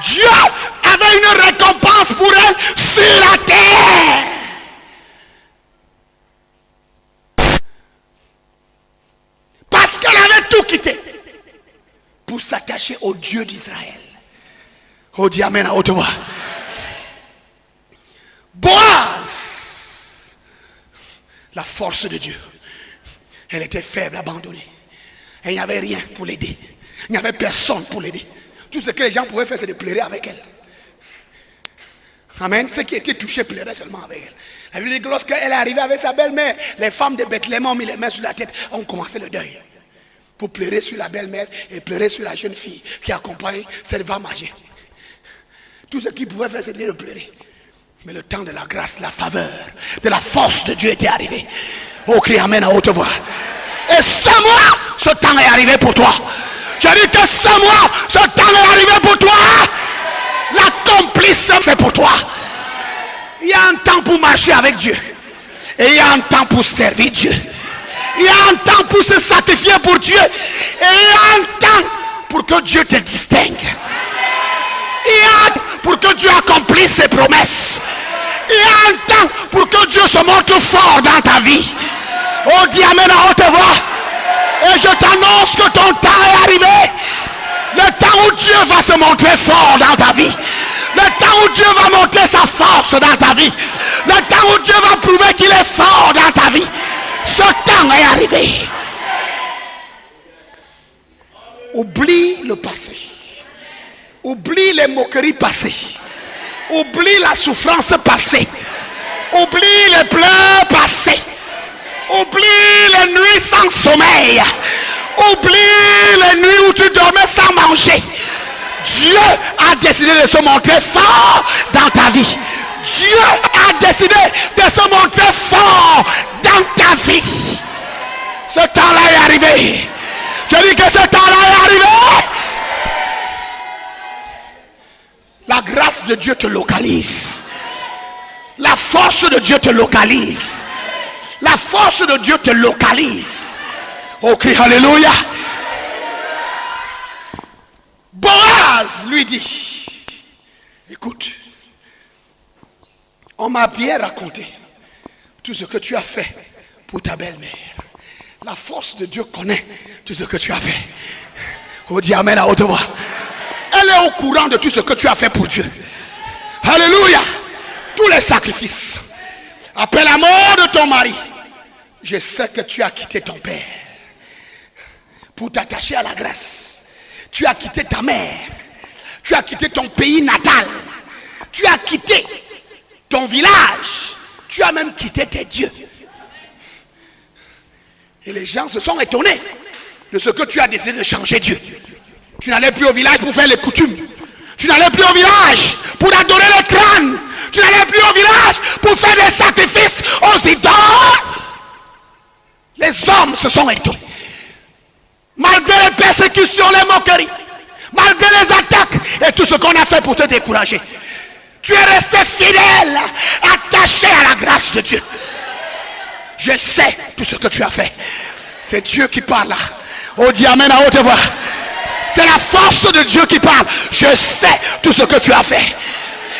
Dieu avait une récompense pour elle sur la terre. Parce qu'elle avait tout quitté pour s'attacher au Dieu d'Israël. Oh, dis amen à haute voix. Boaz, la force de Dieu. Elle était faible, abandonnée. Et il n'y avait rien pour l'aider. Il n'y avait personne pour l'aider. Tout ce que les gens pouvaient faire, c'est de pleurer avec elle. Amen. Ceux qui étaient touchés pleuraient seulement avec elle. La Bible dit que lorsqu'elle est arrivée avec sa belle-mère, les femmes de Bethléem ont mis les mains sur la tête, ont commencé le deuil. Pour pleurer sur la belle-mère et pleurer sur la jeune fille qui accompagne cette femme âgée. Tout ce qu'ils pouvaient faire, c'était de pleurer. Mais le temps de la grâce, la faveur, de la force de Dieu était arrivé. Oh, crie amen à haute voix. Et ce mois, ce temps est arrivé pour toi. Je dis que ce mois, ce temps est arrivé pour toi. L'accomplissement, c'est pour toi. Il y a un temps pour marcher avec Dieu. Et il y a un temps pour servir Dieu. Il y a un temps pour se sacrifier pour Dieu. Et il y a un temps pour que Dieu te distingue. Il y a un temps pour que Dieu accomplisse ses promesses. Il y a un temps pour que Dieu se montre fort dans ta vie. Oh, dis amen à haute voix. Et je t'annonce que ton temps est arrivé. Le temps où Dieu va se montrer fort dans ta vie. Le temps où Dieu va montrer sa force dans ta vie. Le temps où Dieu va prouver qu'il est fort dans ta vie. Ce temps est arrivé. Oublie le passé. Oublie les moqueries passées. Oublie la souffrance passée. Oublie les pleurs passés. Oublie les nuits sans sommeil. Oublie les nuits où tu dormais sans manger. Dieu a décidé de se montrer fort dans ta vie. Dieu a décidé de se montrer fort dans ta vie. Ce temps-là est arrivé. Je dis que ce temps-là est arrivé. La grâce de Dieu te localise. La force de Dieu te localise. La force de Dieu te localise. Oh, crie alléluia. Boaz lui dit, écoute, on m'a bien raconté tout ce que tu as fait pour ta belle-mère. La force de Dieu connaît tout ce que tu as fait. Oh, dis amen à haute voix. Elle est au courant de tout ce que tu as fait pour Dieu. Alléluia. Tous les sacrifices. Après la mort de ton mari, je sais que tu as quitté ton père pour t'attacher à la grâce. Tu as quitté ta mère. Tu as quitté ton pays natal. Tu as quitté ton village. Tu as même quitté tes dieux. Et les gens se sont étonnés de ce que tu as décidé de changer Dieu. Tu n'allais plus au village pour faire les coutumes. Tu n'allais plus au village pour adorer les crânes. Tu n'allais plus au village pour faire des sacrifices aux idoles. Les hommes se sont étonnés. Malgré les persécutions, les moqueries, malgré les attaques et tout ce qu'on a fait pour te décourager, tu es resté fidèle, attaché à la grâce de Dieu. Je sais tout ce que tu as fait. C'est Dieu qui parle là. Oh, dis amen à haute voix. C'est la force de Dieu qui parle. Je sais tout ce que tu as fait.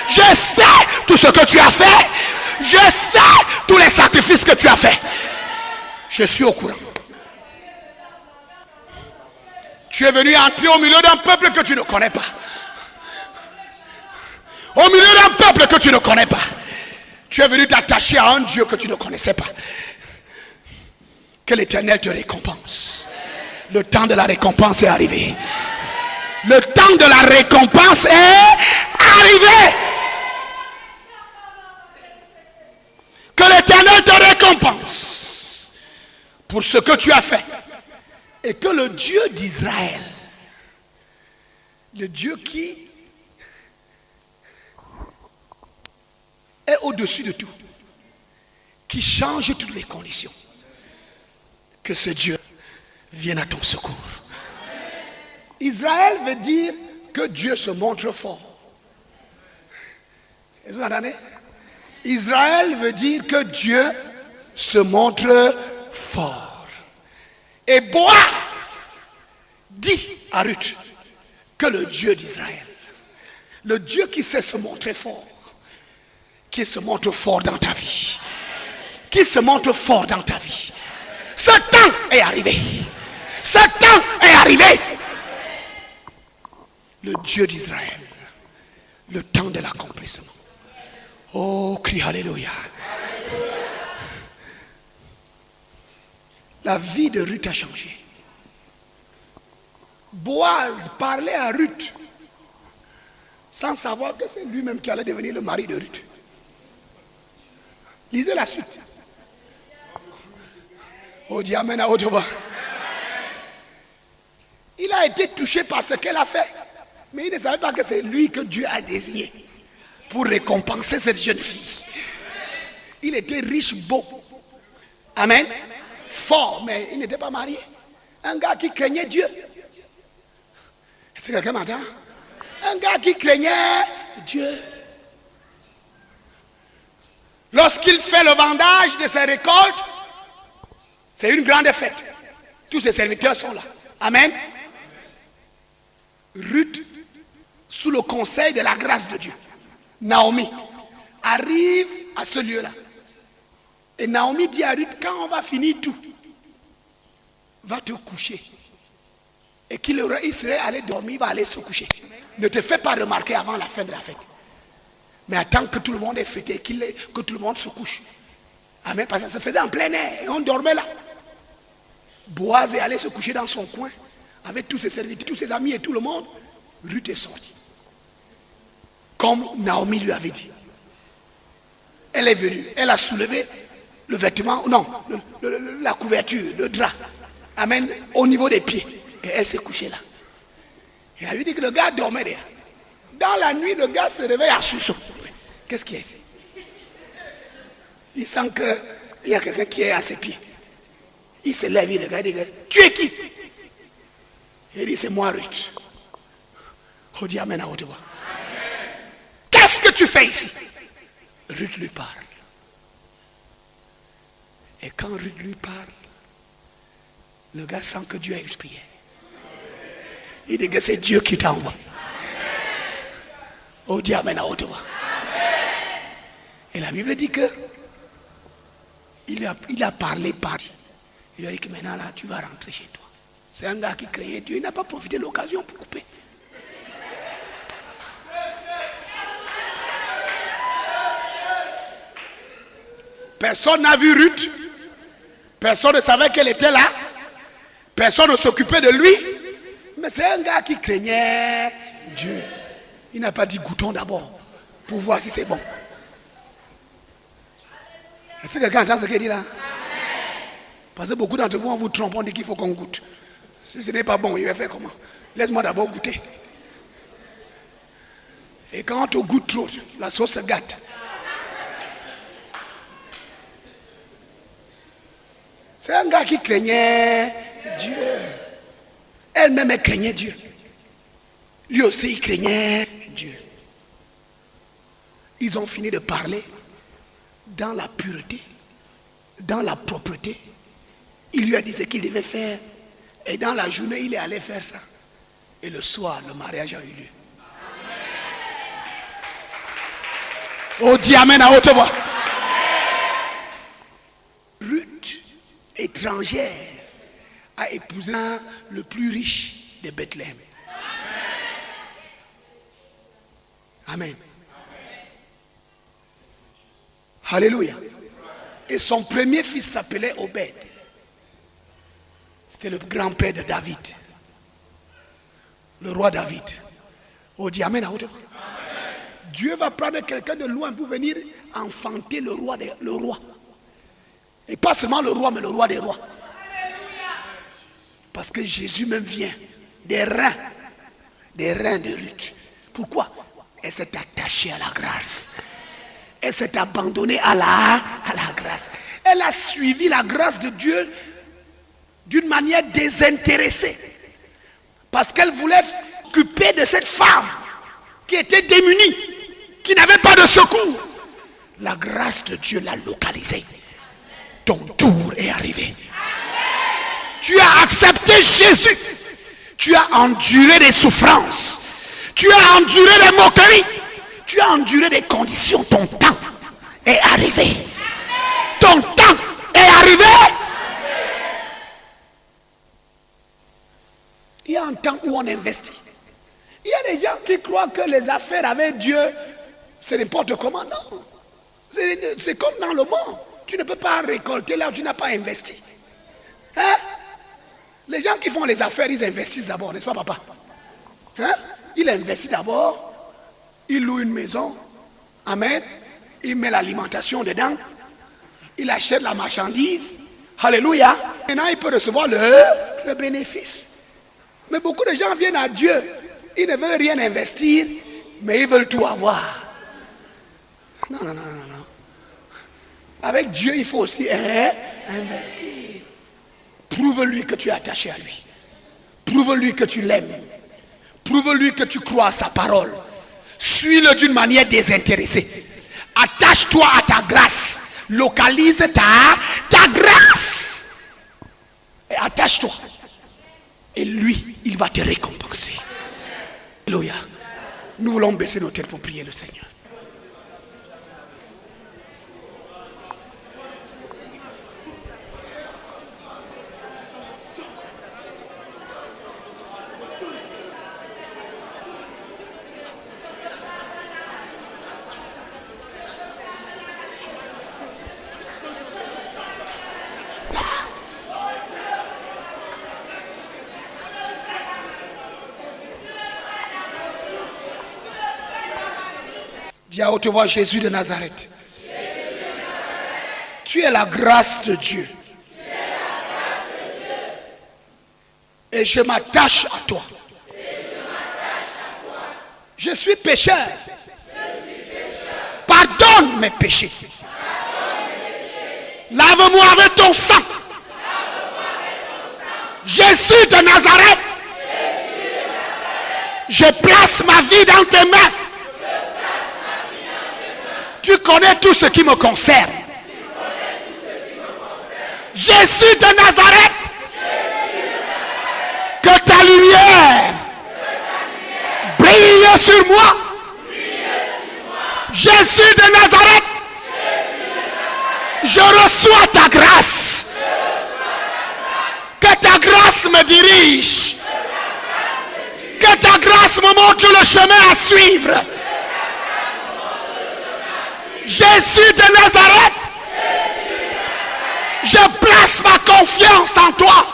Je sais tout ce que tu as fait. Je sais tous les sacrifices que tu as fait. Je suis au courant. Tu es venu entrer au milieu d'un peuple que tu ne connais pas. Au milieu d'un peuple que tu ne connais pas. Tu es venu t'attacher à un Dieu que tu ne connaissais pas. Que l'Éternel te récompense. Le temps de la récompense est arrivé. Le temps de la récompense est arrivé. Que l'Éternel te récompense pour ce que tu as fait. Et que le Dieu d'Israël, le Dieu qui est au-dessus de tout, qui change toutes les conditions, que ce Dieu vienne à ton secours. Israël veut dire que Dieu se montre fort. Est-ce que vous entendez? Israël veut dire que Dieu se montre fort. Et Boaz dit à Ruth que le Dieu d'Israël, le Dieu qui sait se montrer fort, qui se montre fort dans ta vie, qui se montre fort dans ta vie. Ce temps est arrivé. Ce temps est arrivé. Le Dieu d'Israël, le temps de l'accomplissement. Oh, crie alléluia. La vie de Ruth a changé. Boaz parlait à Ruth sans savoir que c'est lui-même qui allait devenir le mari de Ruth. Lisez la suite. Oh, dis amen à haute voix. Il a été touché par ce qu'elle a fait. Mais il ne savait pas que c'est lui que Dieu a désigné pour récompenser cette jeune fille. Il était riche, beau. Amen. Fort, mais il n'était pas marié. Un gars qui craignait Dieu. Est-ce que quelqu'un m'entend? Un gars qui craignait Dieu. Lorsqu'il fait le vendage de ses récoltes, c'est une grande fête. Tous ses serviteurs sont là. Amen. Ruth, sous le conseil de la grâce de Dieu, Naomi, arrive à ce lieu-là. Et Naomi dit à Ruth, quand on va finir tout, va te coucher. Et qu'il serait allé dormir, il va aller se coucher. Ne te fais pas remarquer avant la fin de la fête. Mais attends que tout le monde ait fêté, que tout le monde se couche. Amen, parce que ça se faisait en plein air, et on dormait là. Boaz est allé se coucher dans son coin, avec tous ses serviteurs, tous ses amis et tout le monde, Ruth est sortie. Comme Naomi lui avait dit. Elle est venue, elle a soulevé le vêtement, non, la couverture, le drap, amen, au niveau des pieds. Et elle s'est couchée là. Elle a dit que le gars dormait derrière. Dans la nuit, le gars se réveille à sursaut. Qu'est-ce qu'il y a ici? Il sent qu'il y a quelqu'un qui est à ses pieds. Il se lève, il regarde, il dit, tu es qui? Il dit, c'est moi, Ruth. On dit amen à haute voix. Qu'est-ce que tu fais ici? Ruth lui parle. Et quand Ruth lui parle, le gars sent que Dieu a exprimé. Il dit que c'est Dieu qui t'envoie. On dit amen à haute voix. Et la Bible dit que il a parlé par. Il a dit que maintenant là, tu vas rentrer chez toi. C'est un gars qui craignait Dieu. Il n'a pas profité de l'occasion pour couper. Personne n'a vu Ruth. Personne ne savait qu'elle était là. Personne ne s'occupait de lui. Mais c'est un gars qui craignait Dieu. Il n'a pas dit goûtons d'abord pour voir si c'est bon. Est-ce que quelqu'un entend ce qu'il dit là? Parce que beaucoup d'entre vous, on vous trompe, on dit qu'il faut qu'on goûte. Si ce n'est pas bon, il va faire comment? Laisse-moi d'abord goûter. Et quand on te goûte trop, la sauce se gâte. C'est un gars qui craignait Dieu. Elle-même, elle craignait Dieu. Lui aussi, il craignait Dieu. Ils ont fini de parler dans la pureté, dans la propreté. Il lui a dit ce qu'il devait faire. Et dans la journée, il est allé faire ça. Et le soir, le mariage a eu lieu. Oh, dis amen à haute voix. Ruth, étrangère, a épousé le plus riche de Bethléem. Amen. Alléluia. Et son premier fils s'appelait Obed. C'était le grand-père de David. Le roi David. Oh, dis amen à haute voix. Dieu va prendre quelqu'un de loin pour venir enfanter le roi. Et pas seulement le roi, mais le roi des rois. Parce que Jésus même vient des reins de Ruth. Pourquoi? Elle s'est attachée à la grâce. Elle s'est abandonnée à la grâce. Elle a suivi la grâce de Dieu d'une manière désintéressée. Parce qu'elle voulait s'occuper de cette femme qui était démunie, qui n'avait pas de secours. La grâce de Dieu l'a localisée. Ton tour est arrivé. Tu as accepté Jésus. Tu as enduré des souffrances. Tu as enduré des moqueries. Tu as enduré des conditions. Ton temps est arrivé. Ton temps est arrivé. Il y a un temps où on investit. Il y a des gens qui croient que les affaires avec Dieu, c'est n'importe comment. Non. C'est comme dans le monde. Tu ne peux pas récolter là où tu n'as pas investi. Hein? Les gens qui font les affaires, ils investissent d'abord, n'est-ce pas, papa? Hein? Il investit d'abord, il loue une maison, amen, il met l'alimentation dedans, il achète la marchandise, alléluia. Maintenant, il peut recevoir le bénéfice. Mais beaucoup de gens viennent à Dieu, ils ne veulent rien investir, mais ils veulent tout avoir. Non. Avec Dieu, il faut aussi investir. Prouve-lui que tu es attaché à lui. Prouve-lui que tu l'aimes. Prouve-lui que tu crois à sa parole. Suis-le d'une manière désintéressée. Attache-toi à ta grâce. Localise ta grâce. Et attache-toi. Et lui, il va te récompenser. Alléluia. Nous voulons baisser nos têtes pour prier le Seigneur. Dis à haute voix, Jésus de Nazareth. Tu es la grâce de Dieu. Et je m'attache à toi. Je suis pécheur. Pardonne mes péchés. Lave-moi avec ton sang. Jésus de Nazareth. Je place ma vie dans tes mains. Tu connais tout ce qui me concerne. Jésus de Nazareth. Que ta lumière brille sur moi. Jésus de Nazareth. Je reçois ta grâce. Que ta grâce me dirige. Que ta grâce me montre le chemin à suivre. Jésus de Nazareth. Je place ma confiance en toi.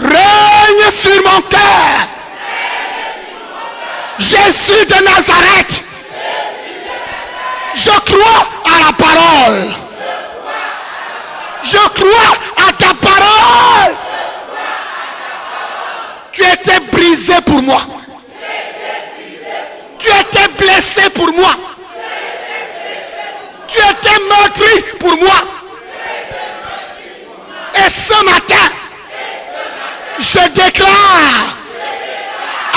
Règne sur mon cœur. Jésus de Nazareth. Je crois à la parole. Je crois à ta parole. Tu étais brisé pour moi. Tu étais blessé pour moi. Tu étais meurtri pour moi. Et ce matin, je déclare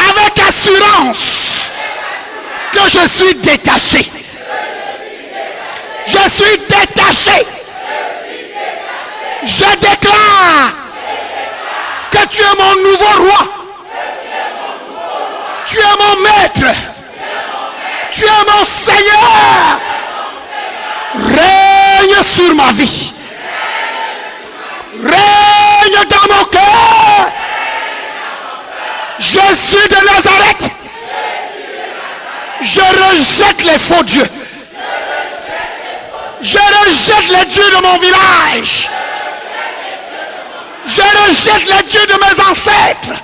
avec assurance que je suis détaché. Je suis détaché. Je déclare que tu es mon nouveau roi. Tu es mon maître. Tu es mon Seigneur. Règne sur ma vie. Règne dans mon cœur. Jésus de Nazareth. Je rejette les faux dieux. Je rejette les dieux de mon village. Je rejette les dieux de mes ancêtres.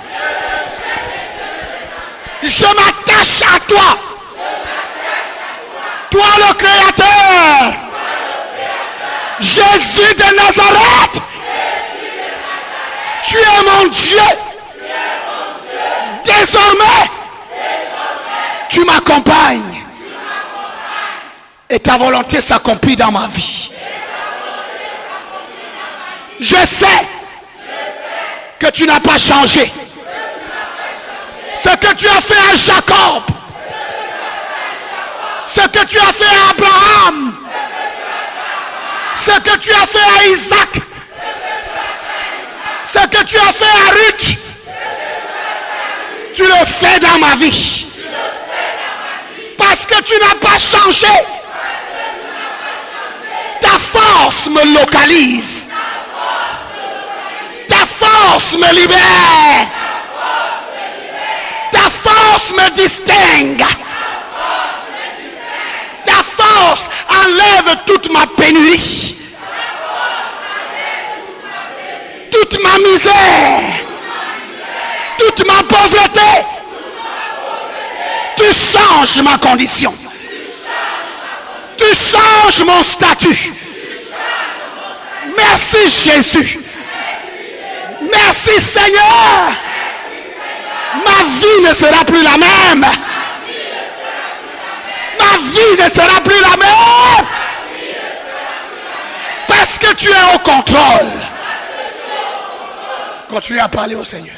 Je m'attache à toi. Toi le Créateur. Jésus de Nazareth. Tu es mon Dieu. Désormais, tu m'accompagnes. Et ta volonté s'accomplit dans ma vie. Je sais que tu n'as pas changé. Ce que tu as fait à Jacob, ce que tu as fait à Abraham, ce que tu as fait à Isaac, ce que tu as fait à Ruth, tu le fais dans ma vie. Parce que tu n'as pas changé. Ta force me localise. Ta force me libère. Ta force me distingue. Ta force enlève toute ma pénurie. Toute ma misère. Toute ma pauvreté. Tu changes ma condition. Tu changes mon statut. Merci Jésus. Merci Seigneur. Ma vie ne sera plus la même. Ma vie ne sera plus la même. Parce que tu es au contrôle. Continue à parler au Seigneur.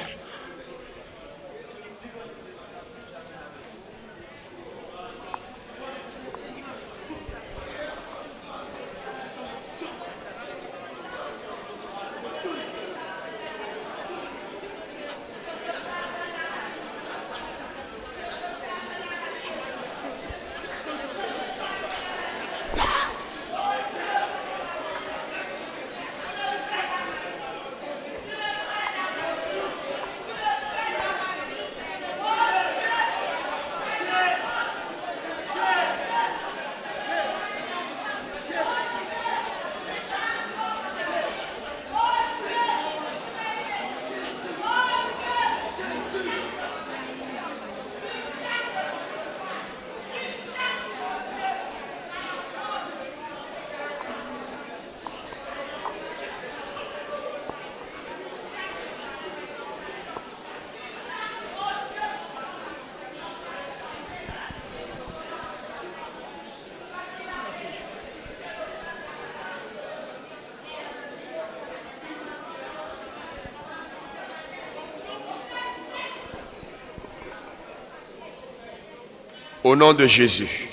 Au nom de Jésus,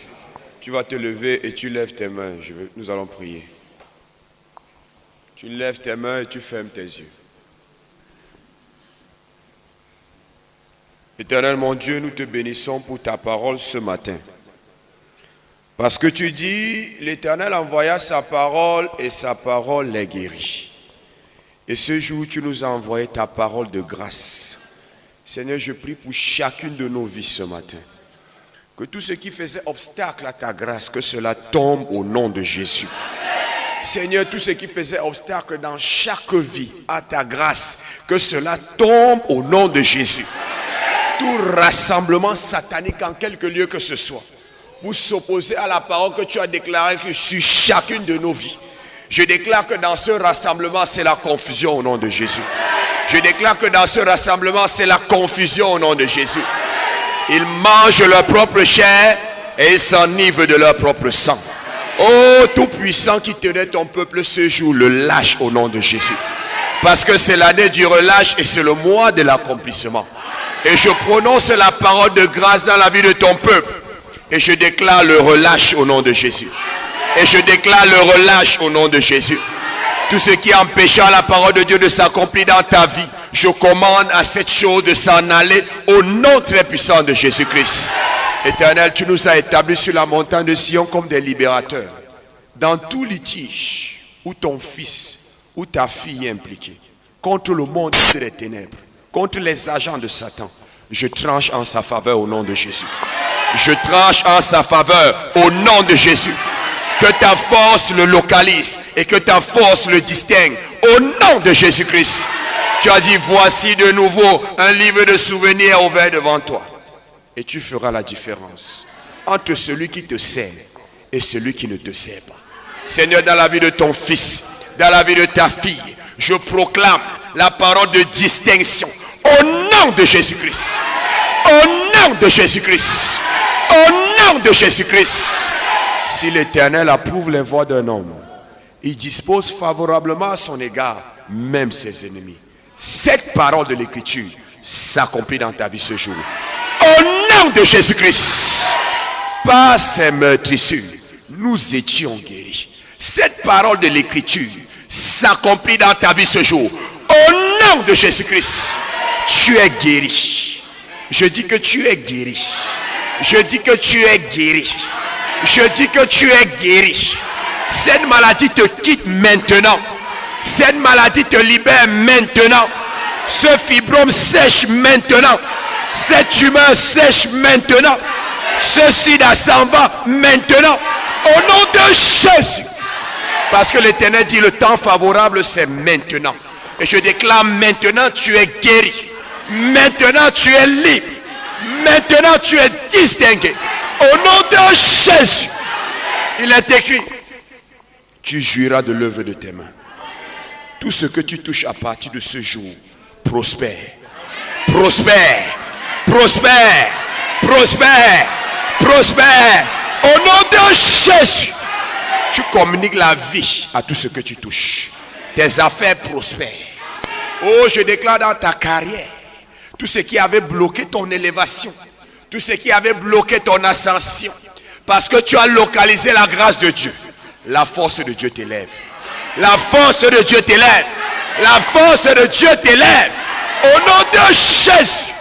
tu vas te lever et tu lèves tes mains. Nous allons prier. Tu lèves tes mains et tu fermes tes yeux. Éternel mon Dieu, nous te bénissons pour ta parole ce matin. Parce que tu dis, l'Éternel envoya sa parole et sa parole les guérit. Et ce jour, tu nous as envoyé ta parole de grâce. Seigneur, je prie pour chacune de nos vies ce matin. Que tout ce qui faisait obstacle à ta grâce, que cela tombe au nom de Jésus. Seigneur, tout ce qui faisait obstacle dans chaque vie à ta grâce, que cela tombe au nom de Jésus. Tout rassemblement satanique en quelque lieu que ce soit, pour s'opposer à la parole que tu as déclarée sur chacune de nos vies. Je déclare que dans ce rassemblement, c'est la confusion au nom de Jésus. Je déclare que dans ce rassemblement, c'est la confusion au nom de Jésus. Ils mangent leur propre chair et ils s'enivrent de leur propre sang. Oh, Tout-Puissant qui tenait ton peuple ce jour, le lâche au nom de Jésus. Parce que c'est l'année du relâche et c'est le mois de l'accomplissement. Et je prononce la parole de grâce dans la vie de ton peuple. Et je déclare le relâche au nom de Jésus. Et je déclare le relâche au nom de Jésus. Tout ce qui empêcha la parole de Dieu de s'accomplir dans ta vie, je commande à cette chose de s'en aller au nom très puissant de Jésus-Christ. Éternel, tu nous as établis sur la montagne de Sion comme des libérateurs. Dans tout litige où ton fils ou ta fille est impliquée, contre le monde des ténèbres, contre les agents de Satan, je tranche en sa faveur au nom de Jésus. Je tranche en sa faveur au nom de Jésus. Que ta force le localise et que ta force le distingue au nom de Jésus-Christ. Tu as dit, voici de nouveau un livre de souvenirs ouvert devant toi. Et tu feras la différence entre celui qui te sert et celui qui ne te sert pas. Seigneur, dans la vie de ton fils, dans la vie de ta fille, je proclame la parole de distinction au nom de Jésus-Christ. Au nom de Jésus-Christ. Au nom de Jésus-Christ. Si l'Éternel approuve les voies d'un homme, il dispose favorablement à son égard, même ses ennemis. Cette parole de l'Écriture s'accomplit dans ta vie ce jour. Au nom de Jésus-Christ, par ses meurtrissures, nous étions guéris. Cette parole de l'Écriture s'accomplit dans ta vie ce jour. Au nom de Jésus-Christ, tu es guéri. Je dis que tu es guéri. Je dis que tu es guéri. Je dis que tu es guéri. Cette maladie te quitte maintenant. Cette maladie te libère maintenant. Ce fibrome sèche maintenant. Cette tumeur sèche maintenant. Ce sida s'en va maintenant. Au nom de Jésus. Parce que l'Éternel dit le temps favorable c'est maintenant. Et je déclare maintenant tu es guéri. Maintenant tu es libre. Maintenant tu es distingué. Au nom de Jésus. Il est écrit. Tu jouiras de l'œuvre de tes mains. Tout ce que tu touches à partir de ce jour prospère. Prospère. Prospère. Prospère. Prospère. Au nom de Jésus. Tu communiques la vie à tout ce que tu touches. Tes affaires prospèrent. Oh, je déclare dans ta carrière, tout ce qui avait bloqué ton élévation, tout ce qui avait bloqué ton ascension, parce que tu as localisé la grâce de Dieu, la force de Dieu t'élève. La force de Dieu t'élève. La force de Dieu t'élève. Au nom de Jésus.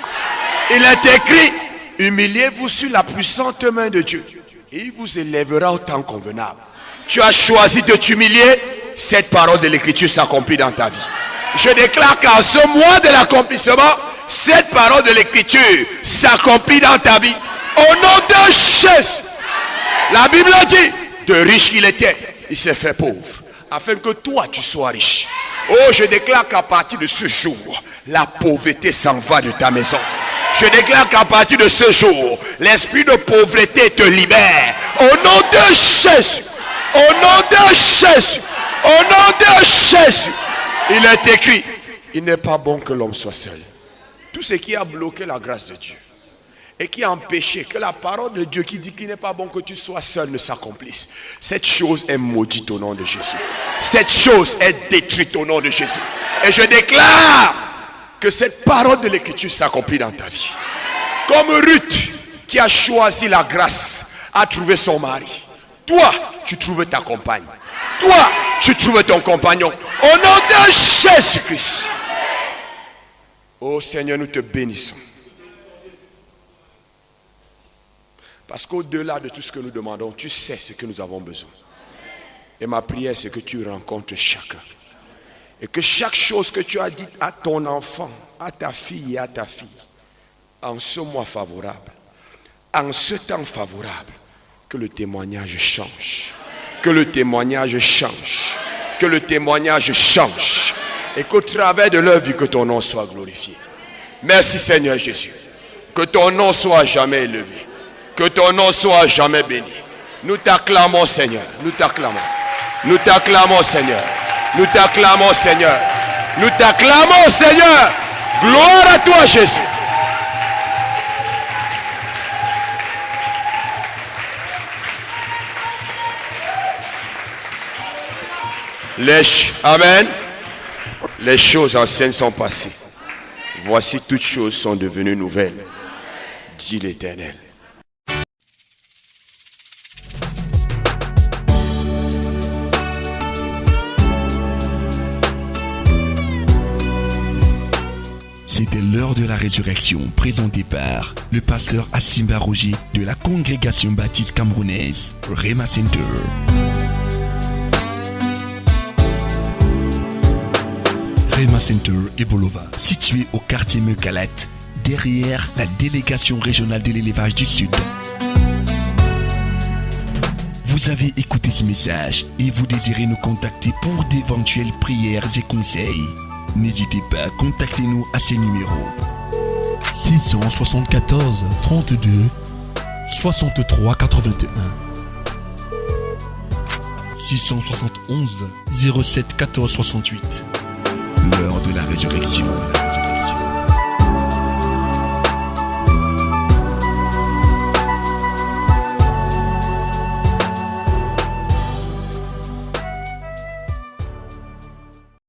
Il est écrit, humiliez-vous sur la puissante main de Dieu et il vous élèvera au temps convenable. Tu as choisi de t'humilier, cette parole de l'Écriture s'accomplit dans ta vie. Je déclare qu'en ce mois de l'accomplissement, cette parole de l'Écriture s'accomplit dans ta vie. Au nom de Jésus. La Bible dit, de riche qu'il était, il s'est fait pauvre, afin que toi tu sois riche. Oh, je déclare qu'à partir de ce jour, la pauvreté s'en va de ta maison. Je déclare qu'à partir de ce jour, l'esprit de pauvreté te libère. Au nom de Jésus. Au nom de Jésus. Au nom de Jésus. Il est écrit, il n'est pas bon que l'homme soit seul. Tout ce qui a bloqué la grâce de Dieu et qui a empêché que la parole de Dieu qui dit qu'il n'est pas bon que tu sois seul ne s'accomplisse, cette chose est maudite au nom de Jésus. Cette chose est détruite au nom de Jésus. Et je déclare que cette parole de l'Écriture s'accomplit dans ta vie. Comme Ruth, qui a choisi la grâce a trouvé son mari. Toi, tu trouves ta compagne. Toi, tu trouves ton compagnon. Au nom de Jésus-Christ. Oh Seigneur, nous te bénissons. Parce qu'au-delà de tout ce que nous demandons, tu sais ce que nous avons besoin. Et ma prière, c'est que tu rencontres chacun. Et que chaque chose que tu as dit à ton enfant, à ta fille et à ta fille, en ce mois favorable, en ce temps favorable, que le témoignage change. Que le témoignage change. Que le témoignage change. Et qu'au travers de leur vie, que ton nom soit glorifié. Merci Seigneur Jésus. Que ton nom soit jamais élevé. Que ton nom soit jamais béni. Nous t'acclamons Seigneur. Nous t'acclamons. Nous t'acclamons Seigneur. Nous t'acclamons Seigneur. Nous t'acclamons Seigneur. Gloire à toi Jésus. Amen. Les choses anciennes sont passées. Voici toutes choses sont devenues nouvelles. Dit l'Éternel. C'était l'heure de la résurrection présentée par le pasteur Asimba Roger de la congrégation baptiste camerounaise Rema Center. Rema Center et Bolova, situé au quartier Meucalat, derrière la délégation régionale de l'élevage du Sud. Vous avez écouté ce message et vous désirez nous contacter pour d'éventuelles prières et conseils. N'hésitez pas à contacter nous à ces numéros 674 32 63 81 671 07 14 68. L'heure de la résurrection.